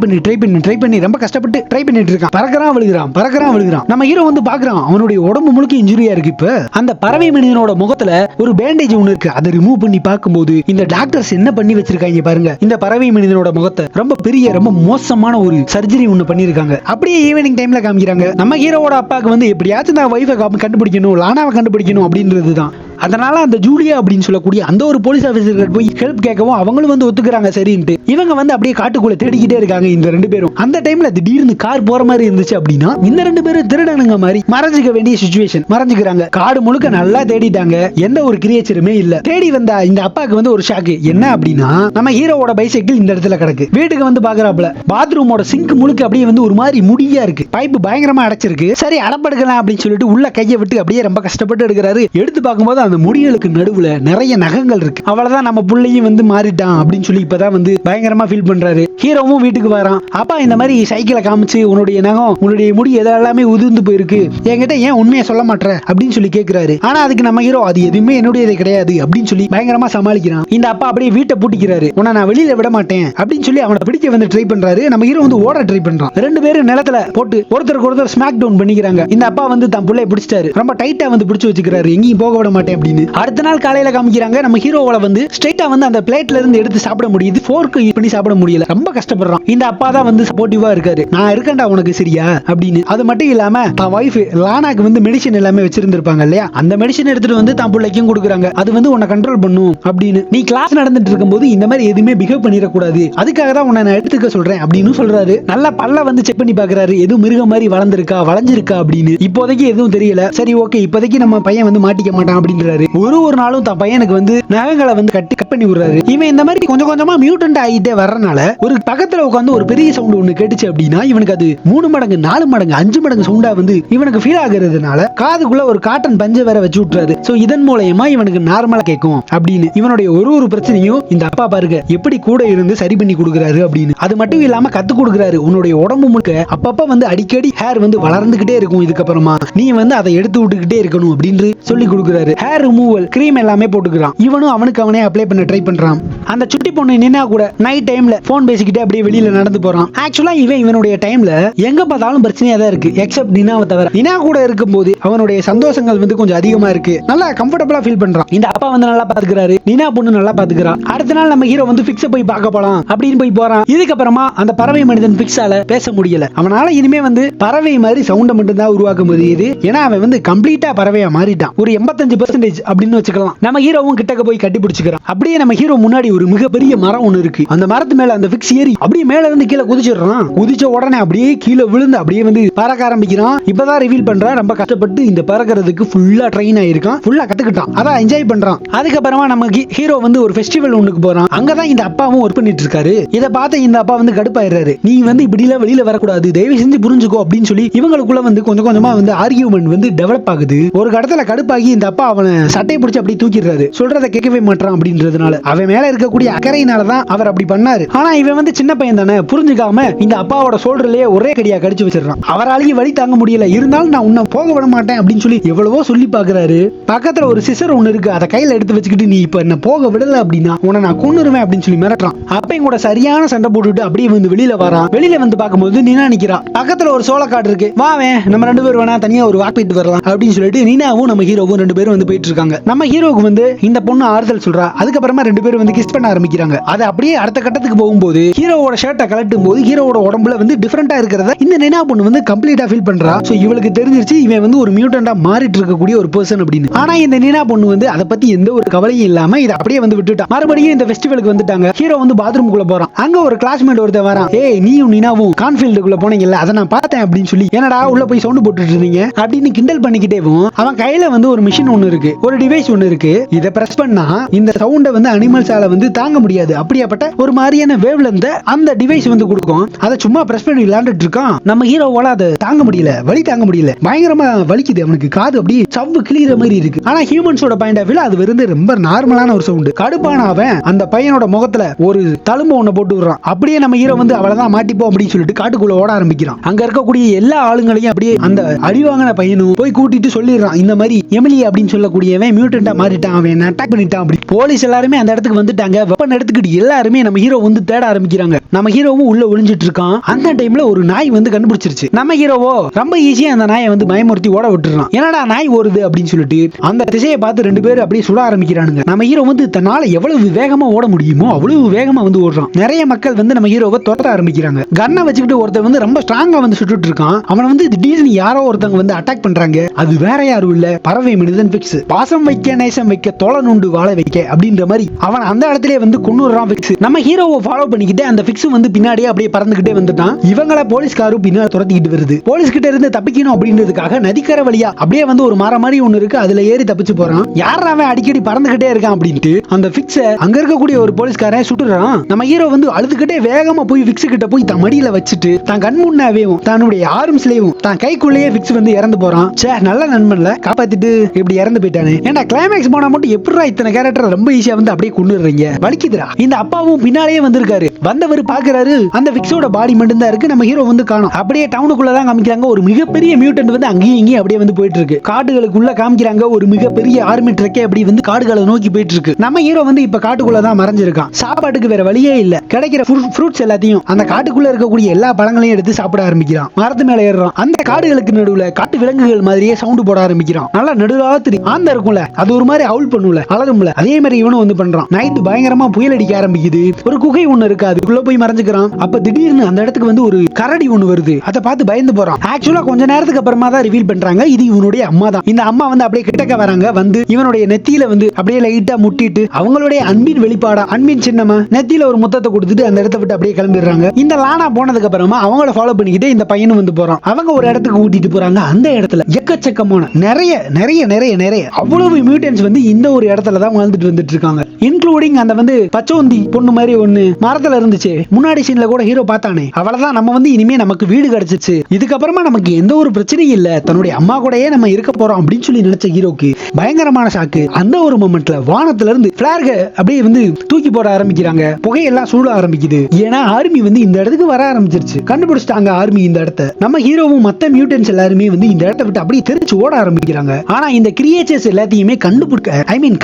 பண்ணி ரொம்ப கஷ்டப்பட்டு ட்ரை பண்ணிட்டு இருக்கான். பறக்கறான் விழுகிறான். நம்ம ஹீரோ வந்து பாக்குறான், அவனுடைய உடம்பு முழுக்க இன்ஜுரியா இருக்கு. இப்ப அந்த பறவை மனிதனோட முகத்துல ஒரு பேண்டேஜ் ஒன்னு இருக்கு. அதை ரிமூவ் பண்ணி பார்க்கும்போது இந்த டாக்டர்ஸ் என்ன பண்ணி வச்சிருக்காங்க பாருங்க. இந்த பறவை மனிதனோட முகத்தை ரொம்ப பெரிய ரொம்ப மோசமான ஒரு சர்ஜரி ஒன்னு பண்ணிருக்காங்க. அப்படியே ஈவினிங் டைம்ல காமிக்கிறாங்க. நம்ம ஹீரோவோட அப்பாக்கு வந்து எப்படியாச்சும் நான் வைஃபை கண்டுபிடிக்கணும், லானாவை கண்டுபிடிக்கணும் அப்படின்றது தான். அதனால அந்த ஜூலியா அப்படின்னு சொல்லக்கூடிய அந்த ஒரு போலீஸ் ஆபீசர்கள் போய் ஹெல்ப் கேட்கவும் அவங்களும் வந்து ஒத்துக்கிறாங்க சரின்ட்டு. இவங்க வந்து அப்படியே காட்டுக்குள்ள தேடிக்கிட்டே இருக்காங்க இந்த ரெண்டு பேரும். அந்த டைம்ல திடீர்னு கார் போற மாதிரி இருந்துச்சு அப்படின்னா இந்த ரெண்டு பேரும் திருடனுங்க மாதிரி மறைஞ்சிக்க வேண்டிய சிச்சுவேஷன். மறைஞ்சுக்கிறாங்க. காடு முழுக்க நல்லா தேடிட்டாங்க, எந்த ஒரு கிரியேச்சருமே இல்ல. தேடி வந்த இந்த அப்பாக்கு வந்து ஒரு ஷாக்கு. என்ன அப்படின்னா நம்ம ஹீரோவோட பைசைக்கிள் இந்த இடத்துல கிடக்கு. வீட்டுக்கு வந்து பாக்குறாப்ல பாத்ரூமோட சிங்க் முழுக்க அப்படியே வந்து ஒரு மாதிரி முடியா இருக்கு. பைப்பு பயங்கரமா அடைச்சிருக்கு. சரி அடப்படுக்கலாம் அப்படின்னு சொல்லிட்டு உள்ள கையை விட்டு அப்படியே ரொம்ப கஷ்டப்பட்டு எடுக்கிறாரு. எடுத்து பார்க்கும்போது அந்த முடிகளுக்கு நடுவுல நிறைய நகங்கள் இருக்கு. அவ்வளவுதான் நம்ம புள்ளையும் வந்து மாறிட்டான் அப்படின்னு சொல்லி இப்பதான் வந்து பயங்கரமா ஃபீல் பண்றாரு. ஹீரோவும் வீட்டுக்கு வரான். அப்பா இந்த மாதிரி சைக்கிளை காமிச்சு உன்னுடைய நகம் உன்னுடைய முடி எல்லாமே உதிர்ந்து போயிருக்கு, என்கிட்ட ஏன் உண்மையை சொல்ல மாட்டேற அப்படின்னு சொல்லி கேட்கிறாரு. ஆனா அதுக்கு நம்ம ஹீரோ அது எதுவுமே என்னுடையது கிடையாது அப்படின்னு சொல்லி பயங்கரமா சமாளிக்கிறான். இந்த அப்பா அப்படியே வீட்டை பூட்டிக்கிறாரு. உன்னை நான் வெளியில விட மாட்டேன் அப்படின்னு சொல்லி அவனை பிடிக்க வந்து ட்ரை பண்றாரு. நம்ம ஹீரோ வந்து ஓட ட்ரை பண்றான். ரெண்டு பேரும் நிலத்துல போட்டு ஒருத்தருக்கு ஒருத்தர் ஸ்மாக் டவுன் பண்ணிக்கிறாங்க. இந்த அப்பா வந்து தன் புள்ளைய பிடிச்சிட்டாரு, ரொம்ப டைட்டா வந்து பிடிச்சு வச்சுக்கிறாரு, எங்கேயும் போக விட மாட்டேன் அப்படின்னு. அடுத்த நாள் காலையில காமிக்கிறாங்க நம்ம ஹீரோவோட வந்து ஸ்ட்ரைட்டா வந்து அந்த பிளேட்ல இருந்து எடுத்து சாப்பிட முடியுது, ஃபோர்க் யூஸ் பண்ணி சாப்பிட முடியல. ரொம்ப கஷ்டப்படுறான். இந்த அப்பா தான் வந்து சப்போர்ட்டிவா இருக்காரு. நான் இருக்கேன்டா உனக்கு சரியா அப்படின்னு. அது மட்டும் இல்லாம தான் வைஃப் லானாக்கு வந்து மெடிசன் எல்லாமே வச்சிருந்திருப்பாங்க இல்லையா, அந்த மெடிசன் எடுத்துட்டு வந்து தான் பிள்ளைக்கும் கொடுக்குறாங்க. அது வந்து உன்னை கண்ட்ரோல் பண்ணும் அப்படின்னு. நீ கிளாஸ் நடந்துட்டு இருக்கும்போது இந்த மாதிரி எதுவுமே பிஹேவ் பண்ணிடக்கூடாது, அதுக்காக தான் உன்னை நான் எடுத்துக்க சொல்றேன் அப்படின்னு சொல்றாரு. நல்லா பல்ல வந்து செக் பண்ணி பாக்குறாரு, எதுவும் மிருகம் மாதிரி வளர்ந்துருக்கா வளைஞ்சிருக்கா அப்படின்னு. இப்போதைக்கு எதுவும் தெரியல. சரி ஓகே, இப்போதைக்கு நம்ம பையன் வந்து மாட்டிக்க மாட்டான் அப்படின்றாரு. ஒரு நாளும் தான் பையனுக்கு வந்து நகங்களை வந்து கட் பண்ணி விடுறாரு. இவன் இந்த மாதிரி கொஞ்சம் கொஞ்சமா மியூட்டன்ட் ஆகிட்டே வர்றனால ஒரு பக்கத்துல உட்காந்து ஒரு பெரிய சவுண்ட் ஒண்ணு கேட்டுச்சு அப்படின்னா இவனுக்கு அது 3 மடங்கு 4 மடங்கு 5 மடங்கு சவுண்டா வந்து இவனுக்கு ஃபீல் ஆகுறதுனால காதுக்குள்ள ஒரு காட்டன் பஞ்சை வேற வச்சு விட்டுறாரு. சோ இதன் மூலமா இவனுக்கு நார்மலா கேட்கும் அப்படின்னு. இவனுடைய ஒரு பிரச்சனையும் இந்த அப்பா பாருங்க எப்படி கூட இருந்து சரி பண்ணி கொடுக்குறாரு அப்படின்னு. அது மட்டும் இல்லாம கத்து கொடுக்குறாரு, உன்னுடைய உடம்பு முழுக்க அப்பப்ப வந்து அடிக்கடி ஹேர் வந்து வளர்ந்துகிட்டே இருக்கும், இதுக்கப்புறமா நீ வந்து அதை எடுத்து விட்டுக்கிட்டே இருக்கணும் அப்படின்னு சொல்லி கொடுக்குறாரு. ஹேர் ரிமூவல் கிரீம் எல்லாமே போட்டுக்கிறான். இவனும் அவனுக்கு அவனே அப்ளை பண்ண ட்ரை பண்றான். அந்த சுட்டி பொண்ணு நின்னா கூட நைட் டைம்ல போன் பேசிக்கிட்டே அப்படியே வெளியில நடந்து போறான். ஆக்சுவலா இவனுடைய டைம்ல எங்க பார்த்தாலும் பிரச்சனையா தான் இருக்கு, எக்ஸப்ட் நினாவை தவிர. நினா கூட இருக்கும்போது அவனுடைய சந்தோஷங்கள் வந்து கொஞ்சம் அதிகமா இருக்கு, நல்லா கம்ஃபர்டபுளா ஃபீல் பண்றான். இந்த அப்பா வந்து நல்லா பாத்துக்கிறாரு, நினா பொண்ணு நல்லா பாத்துக்கிறா. அடுத்த நாள் நம்ம ஹீரோ வந்து பிக்ஸ போய் பார்க்க போலாம் அப்படின்னு போய் போறான். இதுக்கப்புறமா அந்த பறவை மனிதன் பிக்ஸால பேச முடியல. அவனால இனிமே வந்து பறவை மாதிரி சவுண்ட மட்டும் தான் உருவாக்க முடியுது. ஏன்னா அவன் வந்து கம்ப்ளீட்டா பறவையா மாறிட்டான். ஒரு 85% அப்படின்னு வச்சுக்கலாம். நம்ம ஹீரோவும் கிட்டக்க போய் கட்டி பிடிச்சுக்கிறான். அப்படியே நம்ம ஹீரோ முன்னாடி ஒரு மிகப்பெரிய மரம் ஒண்ணு இருக்கு. அந்த மரத்து மேல அந்த பிக்ஸ் ஏறி அப்படியே மேல இருந்து கீழே குதிச்சிடுறான். குதிச்ச உடனே அப்படியே கீழே விழுந்து அப்படியே வந்து பறக்க ஆரம்பிக்கிறான். இப்பதான் ரிவீல் பண்றான், ரொம்ப கஷ்டப்பட்டு இந்த பறக்கிறதுக்கு ஃபுல்லா ட்ரெயின் ஆயிருக்கான், ஃபுல்லா கத்துக்கிட்டான், அதான் என்ஜாய் பண்றான். அதுக்கப்புறமா நம்ம ஹீரோ வந்து ஒரு ஃபெஸ்டிவல் ஒண்ணுக்கு போறான். அங்கதான் இந்த அப்பாவும் ஒர்க் பண்ணிட்டு இருக்காரு. இதை பார்த்து இந்த அப்பா வந்து கடுப்பாயிடுறாரு. நீ வந்து இப்படி எல்லாம் வெளியில வரக்கூடாது, தயவு செஞ்சு புரிஞ்சுக்கோ அப்படின்னு சொல்லி இவங்களுக்குள்ள வந்து கொஞ்சம் கொஞ்சமா வந்து ஆர்கியூமெண்ட் வந்து டெவலப் ஆகுது. ஒரு கடத்துல கடுப்பாகி இந்த அப்பா அவனை சட்டையை பிடிச்சி அப்படி தூக்கிடுறாரு. சொல்றதை கேட்கவே மாட்டான் அப்படின்றதுனால. அவன் மேல இருக்கக்கூடிய அக்கறையினாலதான் அவர் அப்படி பண்ணாரு. ஆனா இவன் வந்து சின்ன பையன் தானே, புரிஞ்சுக்காம இந்த அப்பாவோட சோல்டர்லயே ஒரே கடியா கடிச்சு வச்சிடறான். அவராலேயே வழி தாங்க முடியல, இருந்தாலும் நான் உன்னை போக விட மாட்டேன் அப்படின்னு சொல்லி எவ்வளவோ சொல்லி பாக்குறாரு. பக்கத்துல ஒரு சிசர் ஒண்ணு இருக்கு, அதை கையில எடுத்து வச்சுக்கிட்டு நீ இப்ப என்ன போக விடல அப்படின்னா உன்னை நான் கொன்னுருவேன் அப்படின்னு சொல்லி மிரட்டுறான். அப்பையும் கூட சரியான சண்டை போட்டுட்டு அப்படியே வந்து வெளியில வரான். வெளியில வந்து பார்க்கும்போது நீனா நிக்கிறா. பக்கத்துல ஒரு சோளக்காடு இருக்கு, வாவேன் நம்ம 2 பேரும் வேணா தனியா ஒரு வாக் போயிட்டு வரலாம் அப்படின்னு சொல்லிட்டு நீனாவும் நம்ம ஹீரோவும் 2 பேரும் வந்து போயிட்டு இருக்காங்க. நம்ம ஹீரோவுக்கு வந்து இந்த பொண்ணு ஆறுதல் சொல்றா. அதுக்கப்புறமா 2 பேரும் வந்து கிஸ் பண்ண ஆரம்பிக்கிறாங்க. அது அப்படியே அடுத்த கட்டத்துக்கு போகும்போது ஹீரோவோட ஷர்ட்டை கலட்டும் போது ஹீரோவோட உடம்புல வந்து டிஃபரெண்டா இருக்கிறத இந்த நினா பொண்ணு வந்து கம்ப்ளீட்டா ஃபீல் பண்றா. சோ இவளுக்கு தெரிஞ்சிருச்சு இவன் வந்து ஒரு மியூட்டண்டா மாறிட்டு இருக்கக்கூடிய ஒரு பர்சன் அப்படின்னு. ஆனா இந்த நினா பொண்ணு வந்து அதை பத்தி எந்த ஒரு கவலையும் இல்லாம இதை அப்படியே வந்து விட்டுட்டா. மறுபடியும் இந்த ஃபெஸ்டிவலுக்கு வந்துட்டாங்க. ஹீரோ வந்து பாத்ரூமுக்குள்ள போறான். அங்க ஒரு கிளாஸ்மேட் ஒருத்தன் வரான். ஏய் நீயும் நினாவும் கான்ஃபீல்டுக்குள்ள போனீங்கல்ல, அதை நான் பார்த்தேன் அப்படின்னு சொல்லி, என்னடா உள்ள போய் சவுண்ட் போட்டுட்டு இருந்தீங்க அப்படின்னு கிண்டல் பண்ணிக்கிட்டேவும் அவன் கையில வந்து ஒரு மிஷின் ஒன்னு இருக்கு, ஒரு டிவைஸ் ஒன்னு இருக்கு. இதை பிரஸ் பண்ணா இந்த சவுண்ட வந்து அனிமல்ஸால வந்து தாங்க முடியாது, அப்படியாப்பட்ட ஒரு மாதிரியான வேவ்ல இருந்து அந்த டிவைஸ் வந்து கொடுக்கும். அதை சும்மா பிரஸ் பண்ணி விளையாண்டுட்டு இருக்கான். நம்ம ஹீரோவால அதை தாங்க முடியல, வலி தாங்க முடியல, பயங்கரமா வலிக்குது அவனுக்கு. காது அப்படியே சவ்வு கிளிகிற மாதிரி இருக்கு. ஆனா ஹியூமன்ஸோட பாயிண்ட் ஆஃப் வியூல அது வந்து ரொம்ப நார்மலான ஒரு சவுண்ட். கடுப்பான அவன் அந்த பையனோட முகத்துல ஒரு தழும்பு ஒண்ணு போட்டு விடுறான். அப்படியே நம்ம ஹீரோ வந்து அவளதான் மாட்டிப்போம் அப்படின்னு சொல்லிட்டு காட்டுக்குள்ள ஓட ஆரம்பிக்கிறான். அங்க இருக்கக்கூடிய எல்லா ஆளுங்களையும் அப்படியே அந்த அடிவாங்கின பையனும் போய் கூட்டிட்டு சொல்லிடுறான், இந்த மாதிரி எமிலி அப்படின்னு சொல்லக்கூடியவன் மியூட்டன்டா மாறிட்டான், அவன் அட்டாக் பண்ணிட்டான் அப்படி. போலீஸ் எல்லாருமே அந்த இடத்துக்கு வந்துட்டாங்க. வெப்பன் எடுத்துக்கிட்டு எல்லாருமே நம்ம ஹீரோ வந்து தேட ஆரம்பிக்கிறாங்க. நம்ம ஹீரோவும் உள்ள ஒளிஞ்சிட்டு இருக்கான். அந்த டைம்ல ஒரு நாய் வந்து கண்டுபிடிச்சிருச்சு. நம்ம ஹீரோவோ ரொம்ப ஈஸியா அந்த நாயை வந்து பயமுறுத்தி ஓட விட்டுறான். என்னடா நாய் ஓடுது அப்படின்னு சொல்லிட்டு அந்த திசையை பார்த்து 2 பேரும் அப்படியே சுட ஆரம்பிக்கிறானுங்க. நம்ம ஹீரோ வந்து தன்னால எவ்வளவு வேகமா ஓட முடியுமோ அவ்வளவு வேகமா வந்து ஓடுறான். நிறைய மக்கள் வந்து நம்ம ஹீரோவை தொட்ட ஆரம்பிக்கிறாங்க. கன்னை வச்சுக்கிட்டு ஒருத்தர் வந்து ரொம்ப ஸ்ட்ராங்கா வந்து சுட்டுட்டு இருக்கான். அவனை வந்து திடீர்னு யாரோ ஒருத்தவங்க வந்து அட்டாக் பண்றாங்க. அது வேற யாரும் இல்ல, பறவை மனிதன் பிக்ஸ். பாசம் வைக்க நேசம் வைக்க தோள நுண்டு வாழ வைக்க அப்படின்ற மாதிரி அவன் அந்த இடத்துல வந்து கொன்னுறான் பிக்ஸ். நம்ம ஹீரோவை ஃபாலோ பண்ணிக்கிட்டு அந்த பிக்ஸ் வந்து பின்னாடியே அப்படியே பறந்துகிட்டே வந்துட்டான். இவங்களை போலீஸ்காரும் பின்னாடி துரத்திக்கிட்டு வருது. போலீஸ் கிட்ட இருந்து தப்பிக்கணும் அப்படின்றதுக்காக நதிக்கரை வழியா அப்படியே வந்து ஒரு மரம் மாதிரி ஒண்ணு இருக்கு, அதுல ஏறி தப்பிச்சு போறான். யார் அவன் அடிக்கடி பறந்துகிட்டே இருக்கான் அப்படின்ட்டு அந்த பிக்ஸ அங்க இருக்கக்கூடிய ஒரு போலீஸ்காரன் சுட்டுறான். நம்ம ஹீரோ வந்து அழுதுகிட்டே வேகமா போய் பிக்ஸ் கிட்ட போய் தன் மடியில வச்சுட்டு தான் கண் முன்னாவேவும் தன்னுடைய ஆர்ம்ஸ்லயும் தான் கைக்குள்ளேயே பிக்ஸ் வந்து இறந்து போறான். சே நல்ல நண்பன்ல காப்பாத்திட்டு இப்படி இறந்து போயிட்டானே. ஏன்னா கிளைமேக்ஸ் போனா மட்டும் எப்படிடா இத்தனை கேரக்டர் ரொம்ப ஈஸியா வந்து அப்படியே கொண்டுறீங்க, வலிக்குதுடா. இந்த அப்பாவும் பின்னாலேயே வந்திருக்காரு. வந்தவர் பாக்குறாரு அந்த பிக்ஸோட பாடி மட்டும் தான் இருக்கு, நம்ம ஹீரோ வந்து காணோம். அப்படியே டவுனுக்குள்ளதான் காமிக்கிறாங்க. ஒரு மிகப்பெரிய மியூட்டன்ட் வந்து அங்கேயும் இங்கேயும் அப்படியே வந்து போயிட்டு இருக்கு. காடுகளுக்குள்ள காமிக்கிறாங்க. ஒரு மிகப்பெரிய ஆர்மி ட்ரக்கே அப்படி வந்து காடுகளை நோக்கி போயிட்டு இருக்கு. நம்ம ஹீரோ வந்து இப்ப காட்டுக்குள்ளதான் மறைஞ்சிருக்கான். சாப்பாட்டுக்கு வேற வழியே இல்ல. கிடைக்கிற ஃப்ரூட்ஸ் எல்லாத்தையும் அந்த காட்டுக்குள்ள இருக்கக்கூடிய எல்லா பழங்களையும் எடுத்து சாப்பிட ஆரம்பிக்கிறான். மரத்து மேல ஏறுறான். அந்த காடுகளுக்கு நடுவுல காட்டு விலங்குகள் மாதிரியே சவுண்ட் போட ஆரம்பிக்கிறான். நல்லா நடுராத்திரி ஆந்த இருக்கும்ல, அது ஒரு மாதிரி அவுல் பண்ணுல, அலறும்ல, அதே மாதிரி இவனும் வந்து பண்றான். நைட் பயங்கர பயங்கரமா புயல் அடிக்க ஆரம்பிக்குது. ஒரு குகை ஒண்ணு இருக்கு, அதுக்குள்ள போய் மறைஞ்சுக்கிறான். அப்ப திடீர்னு அந்த இடத்துக்கு வந்து ஒரு கரடி ஒண்ணு வருது. அதை பார்த்து பயந்து போறான். ஆக்சுவலா கொஞ்ச நேரத்துக்கு அப்புறமா தான் ரிவீல் பண்றாங்க இது இவனுடைய அம்மா தான். இந்த அம்மா வந்து அப்படியே கிட்டக்க வராங்க, வந்து இவனுடைய நெத்தியில வந்து அப்படியே லைட்டா முட்டிட்டு அவங்களுடைய அன்பின் வெளிப்பாடா, அன்பின் சின்னமா நெத்தியில ஒரு முத்தத்தை கொடுத்துட்டு அந்த இடத்தை விட்டு அப்படியே கிளம்பிடுறாங்க. இந்த லானா போனதுக்கு அப்புறமா அவங்கள ஃபாலோ பண்ணிக்கிட்டு இந்த பையனும் வந்து போறான். அவங்க ஒரு இடத்துக்கு கூட்டிட்டு போறாங்க. அந்த இடத்துல எக்கச்சக்கமான நிறைய நிறைய நிறைய நிறைய அவ்வளவு மியூட்டன்ஸ் வந்து இந்த ஒரு இடத்துல தான் வாழ்ந்துட்டு வந்துட்டு இருக்காங்க. இன்க்ளூடிங் அந்த வந்து பச்சோந்தி பொண்ணு மாதிரி ஒண்ணு மரத்துல இருந்துச்சு, முன்னாடி சீன்ல கூட ஹீரோ பார்த்தானே, அவளதான் நம்ம வந்து இனிமே நமக்கு வீடு கிடைச்சிச்சு, இதுக்கப்புறமா நமக்கு எந்த ஒரு பிரச்சனையும் இல்ல, தன்னுடைய அம்மா கூடயே நம்ம இருக்க போறோம் அப்படின்னு சொல்லி நினைச்ச ஹீரோக்கு பயங்கரமான ஷாக்கு. அந்த ஒரு மொமெண்ட்ல வானத்துல இருந்து பிளாக அப்படியே வந்து தூக்கி போட ஆரம்பிக்கிறாங்க, புகையெல்லாம் சூட ஆரம்பிக்குது. ஏன்னா ஆர்மி வந்து இந்த இடத்துக்கு வர ஆரம்பிச்சிருச்சு, கண்டுபிடிச்சிட்டாங்க ஆர்மி இந்த இடத்தை. நம்ம ஹீரோவும் மத்த மியூட்டன்ஸ் எல்லாருமே வந்து இந்த இடத்தை விட்டு அப்படியே தெரிச்சு ஓட ஆரம்பிக்கிறாங்க. ஆனா இந்த கிரியேச்சர்ஸ் எல்லாத்தையுமே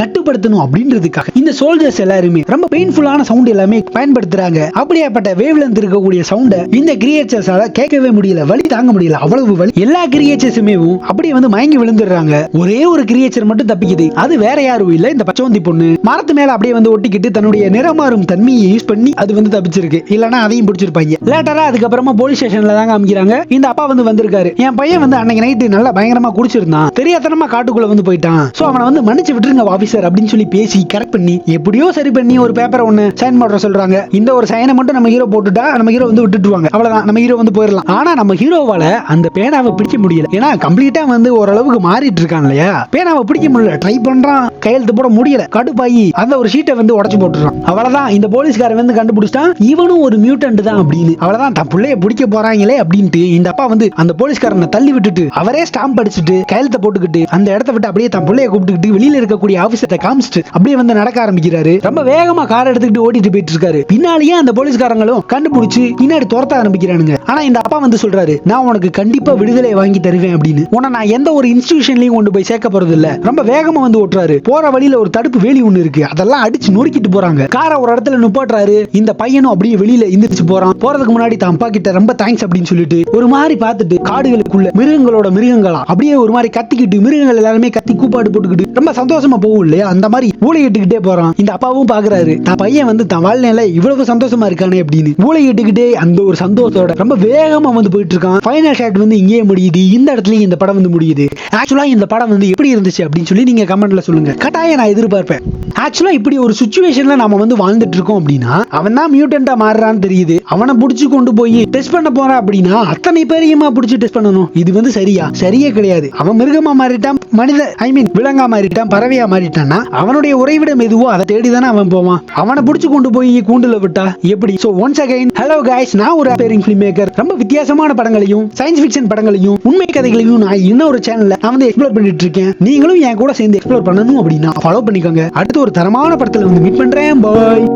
கட்டுப்படுத்தணும் அப்படின்றதுக்காக இந்த சோல்ஜர்ஸ் எல்லாருமே ரொம்ப பெயின்ஃபுல்லான சவுண்ட் எல்லாமே பயன்படுத்துறாங்க. அப்படியேப்பட்ட வேவ் லென்த் இருக்கக்கூடிய சவுண்ட இந்த கிரியேச்சர்ஸால கேட்கவே முடியல, வலி தாங்க முடியல, அவ்வளவு வலி. எல்லா கிரியேச்சர்ஸுமே அப்படியே வந்து மயங்கி விழுந்துடுறாங்க. ஒரே ஒரு கிரியேச்சர் மட்டும் தப்பிக்குது. அது வேற யாரும் இல்ல, இந்த பச்சோந்தி பொண்ணு மரத்து மேல அப்படியே வந்து ஒட்டிக்கிட்டு தன்னுடைய நிறமாறும் தன்மையை யூஸ் பண்ணி அது வந்து தப்பிச்சிருக்கு. இல்லனா அதையும் பிடிச்சிருப்பாங்க. லேட்டரா அதுக்கப்புறமா போலீஸ் ஸ்டேஷன்ல தாங்க அமைக்கிறாங்க. இந்த அப்பா வந்து வந்திருக்காரு. என் பையன் வந்து அன்னைக்கு நைட்டு நல்லா பயங்கரமா குடிச்சிருந்தான், தெரியாதனமா காட்டுக்குள்ள வந்து போயிட்டான், சோ அவனை வந்து மன்னிச்சு விட்டுருங்க ஆபீசர் அப்படின்னு சொல்லி பேசி கரெக்ட் பண்ணி எப்படியோ சரி பண்ணி ஒரு பேப்பரை ஒண்ணு சைன் பண்ற சொல்றாங்க. இந்த ஒரு சைனை மட்டும் நம்ம ஹீரோ போட்டுட்டா நம்ம ஹீரோ வந்து விட்டுட்டுவாங்க, அவ்வளவுதான், நம்ம ஹீரோ வந்து போயிடலாம். ஆனா நம்ம ஹீரோவால அந்த பேனாவை பிடிக்க முடியல. ஏன்னா கம்ப்ளீட்டா வந்து ஓரளவுக்கு மாறிட்டு இருக்கான் இல்லையா, பேனாவை பிடிக்க முடியல, ட்ரை பண்றான், கையெழுத்து போட முடியல, கடுப்பாயி அந்த ஒரு ஷீட்டை வந்து உடைச்சு போட்டுறான். அவ்வளவுதான், இந்த போலீஸ்காரன் வந்து கண்டுபிடிச்சிட்டான் இவனும் ஒரு மியூட்டன்ட் தான் அப்படின்னு. அவ்வளவுதான், தன் பிள்ளைய பிடிக்க போறாங்களே அப்படின்ட்டு இந்த அப்பா வந்து அந்த போலீஸ்காரனை தள்ளி விட்டுட்டு அவரே ஸ்டாம்ப் அடிச்சுட்டு கையெழுத்த போட்டுக்கிட்டு அந்த இடத்தை விட்டு அப்படியே தன் பிள்ளைய கூப்பிட்டுக்கிட்டு வெளியில இருக்கக்கூடிய ஆபீசரை காமிச்சிட்டு அப்படியே வந்து நடக்க ஆரம்பிக்கிறாரு. ரொம்ப வேகமா கார் எடுத்துக்கிட்டு ஓடிட்டு போயிட்டு இருக்காரு. பின்னாலேயே அந்த போலீஸ்காரங்களும் கண்டுபிடிச்சு பின்னாடி துரத்த ஆரம்பிக்கிறானுங்க. ஆனா இந்த அப்பா வந்து சொல்றாரு, நான் உனக்கு கண்டிப்பா விடுதலை வாங்கி தருவேன் அப்படின்னு. உன்னை நான் எந்த ஒரு இன்ஸ்டிடியூஷன்லயும் கொண்டு போய் சேர்க்க போறது இல்ல. ரொம்ப வேகமா வந்து ஓட்டுறாரு. போற வழியில ஒரு தடுப்பு வேலி ஒண்ணு இருக்கு, அதெல்லாம் அடிச்சு நொறுக்கிட்டு போறாங்க. காரை ஒரு இடத்துல நிப்பாட்டுறாரு. இந்த பையனும் அப்படியே வெளியில எந்திரிச்சு போறான். போறதுக்கு முன்னாடி தான் அப்பா கிட்ட ரொம்ப தேங்க்ஸ் அப்படின்னு சொல்லிட்டு ஒரு மாதிரி பார்த்துட்டு காடுகளுக்குள்ள மிருகங்களா அப்படியே ஒரு மாதிரி கத்திக்கிட்டு மிருகங்கள் எல்லாருமே கத்தி கூப்பாடு போட்டுக்கிட்டு ரொம்ப சந்தோஷமா போகும் இல்லையா, அந்த மாதிரி ஊழையிட்டுக்கிட்டே போறான். இந்த அப்பாவும் பாக்குறாரு தான் பையன் வந்து தன் வாழ்நிலை இவ்வளவு சந்தோஷமா இருக்கானே அப்படின்னு. ஊழையிட்டுக்கிட்டே அந்த ஒரு சந்தோஷத்தோட ரொம்ப வேகமா வந்து போயிட்டு இருக்கான். ஃபைனல் ஷாட் வந்து இங்கே முடியுது. இந்த இடத்துலயும் இந்த படம் வந்து முடியுது. ஆக்சுவலா இந்த படம் வந்து எப்படி இருந்துச்சு அப்படின்னு சொல்லி நீங்க கமெண்ட்ல சொல்லுங்க. கட்டாயம் நான் எதிர்பார்ப்பேன். ஆக்சுவலா இப்படி ஒரு சிச்சுவேஷன்ல நாம வந்து வாழ்ந்துட்டு இருக்கோம் அப்படின்னா அவன் தான் மியூட்டன்டா மாறுறான்னு தெரியுது, அவனை பிடிச்சு கொண்டு போய் டெஸ்ட் பண்ண போறான் அப்படின்னா அத்தனை பேரையுமா பிடிச்சி டெஸ்ட் பண்ணணும்? இது வந்து சரியே கிடையாது. அவன் மிருகமா மாறிட்டான், மனித விலங்கா மாறிட்டான், பறவையா மாறிட்டான்னா அவனுடைய உறைவிடம் எதுவோ அதை தேடிதானே அவன் போவான். அவனை பிடிச்சு கொண்டு போய் கூண்டுல விட்டா எப்படி? So once again hello guys, நான் ஒரு அப்பியரிங் ஃபிலிம் மேக்கர். ரொம்ப வித்தியாசமான படங்களையும் சயின்ஸ் ஃபிக்ஷன் படங்களையும் உண்மை கதைகளையும் நான் இன்னொரு சேனல்ல நான் வந்து எக்ஸ்ப்ளோர் பண்ணிட்டு இருக்கேன். நீங்களும் என் கூட சேர்ந்து எக்ஸ்ப்ளோர் பண்ணணும் அப்படின்னா ஃபாலோ பண்ணிக்கோங்க. அடுத்து ஒரு தரமான படத்துல வந்து மீட் பண்றேன். பாய்.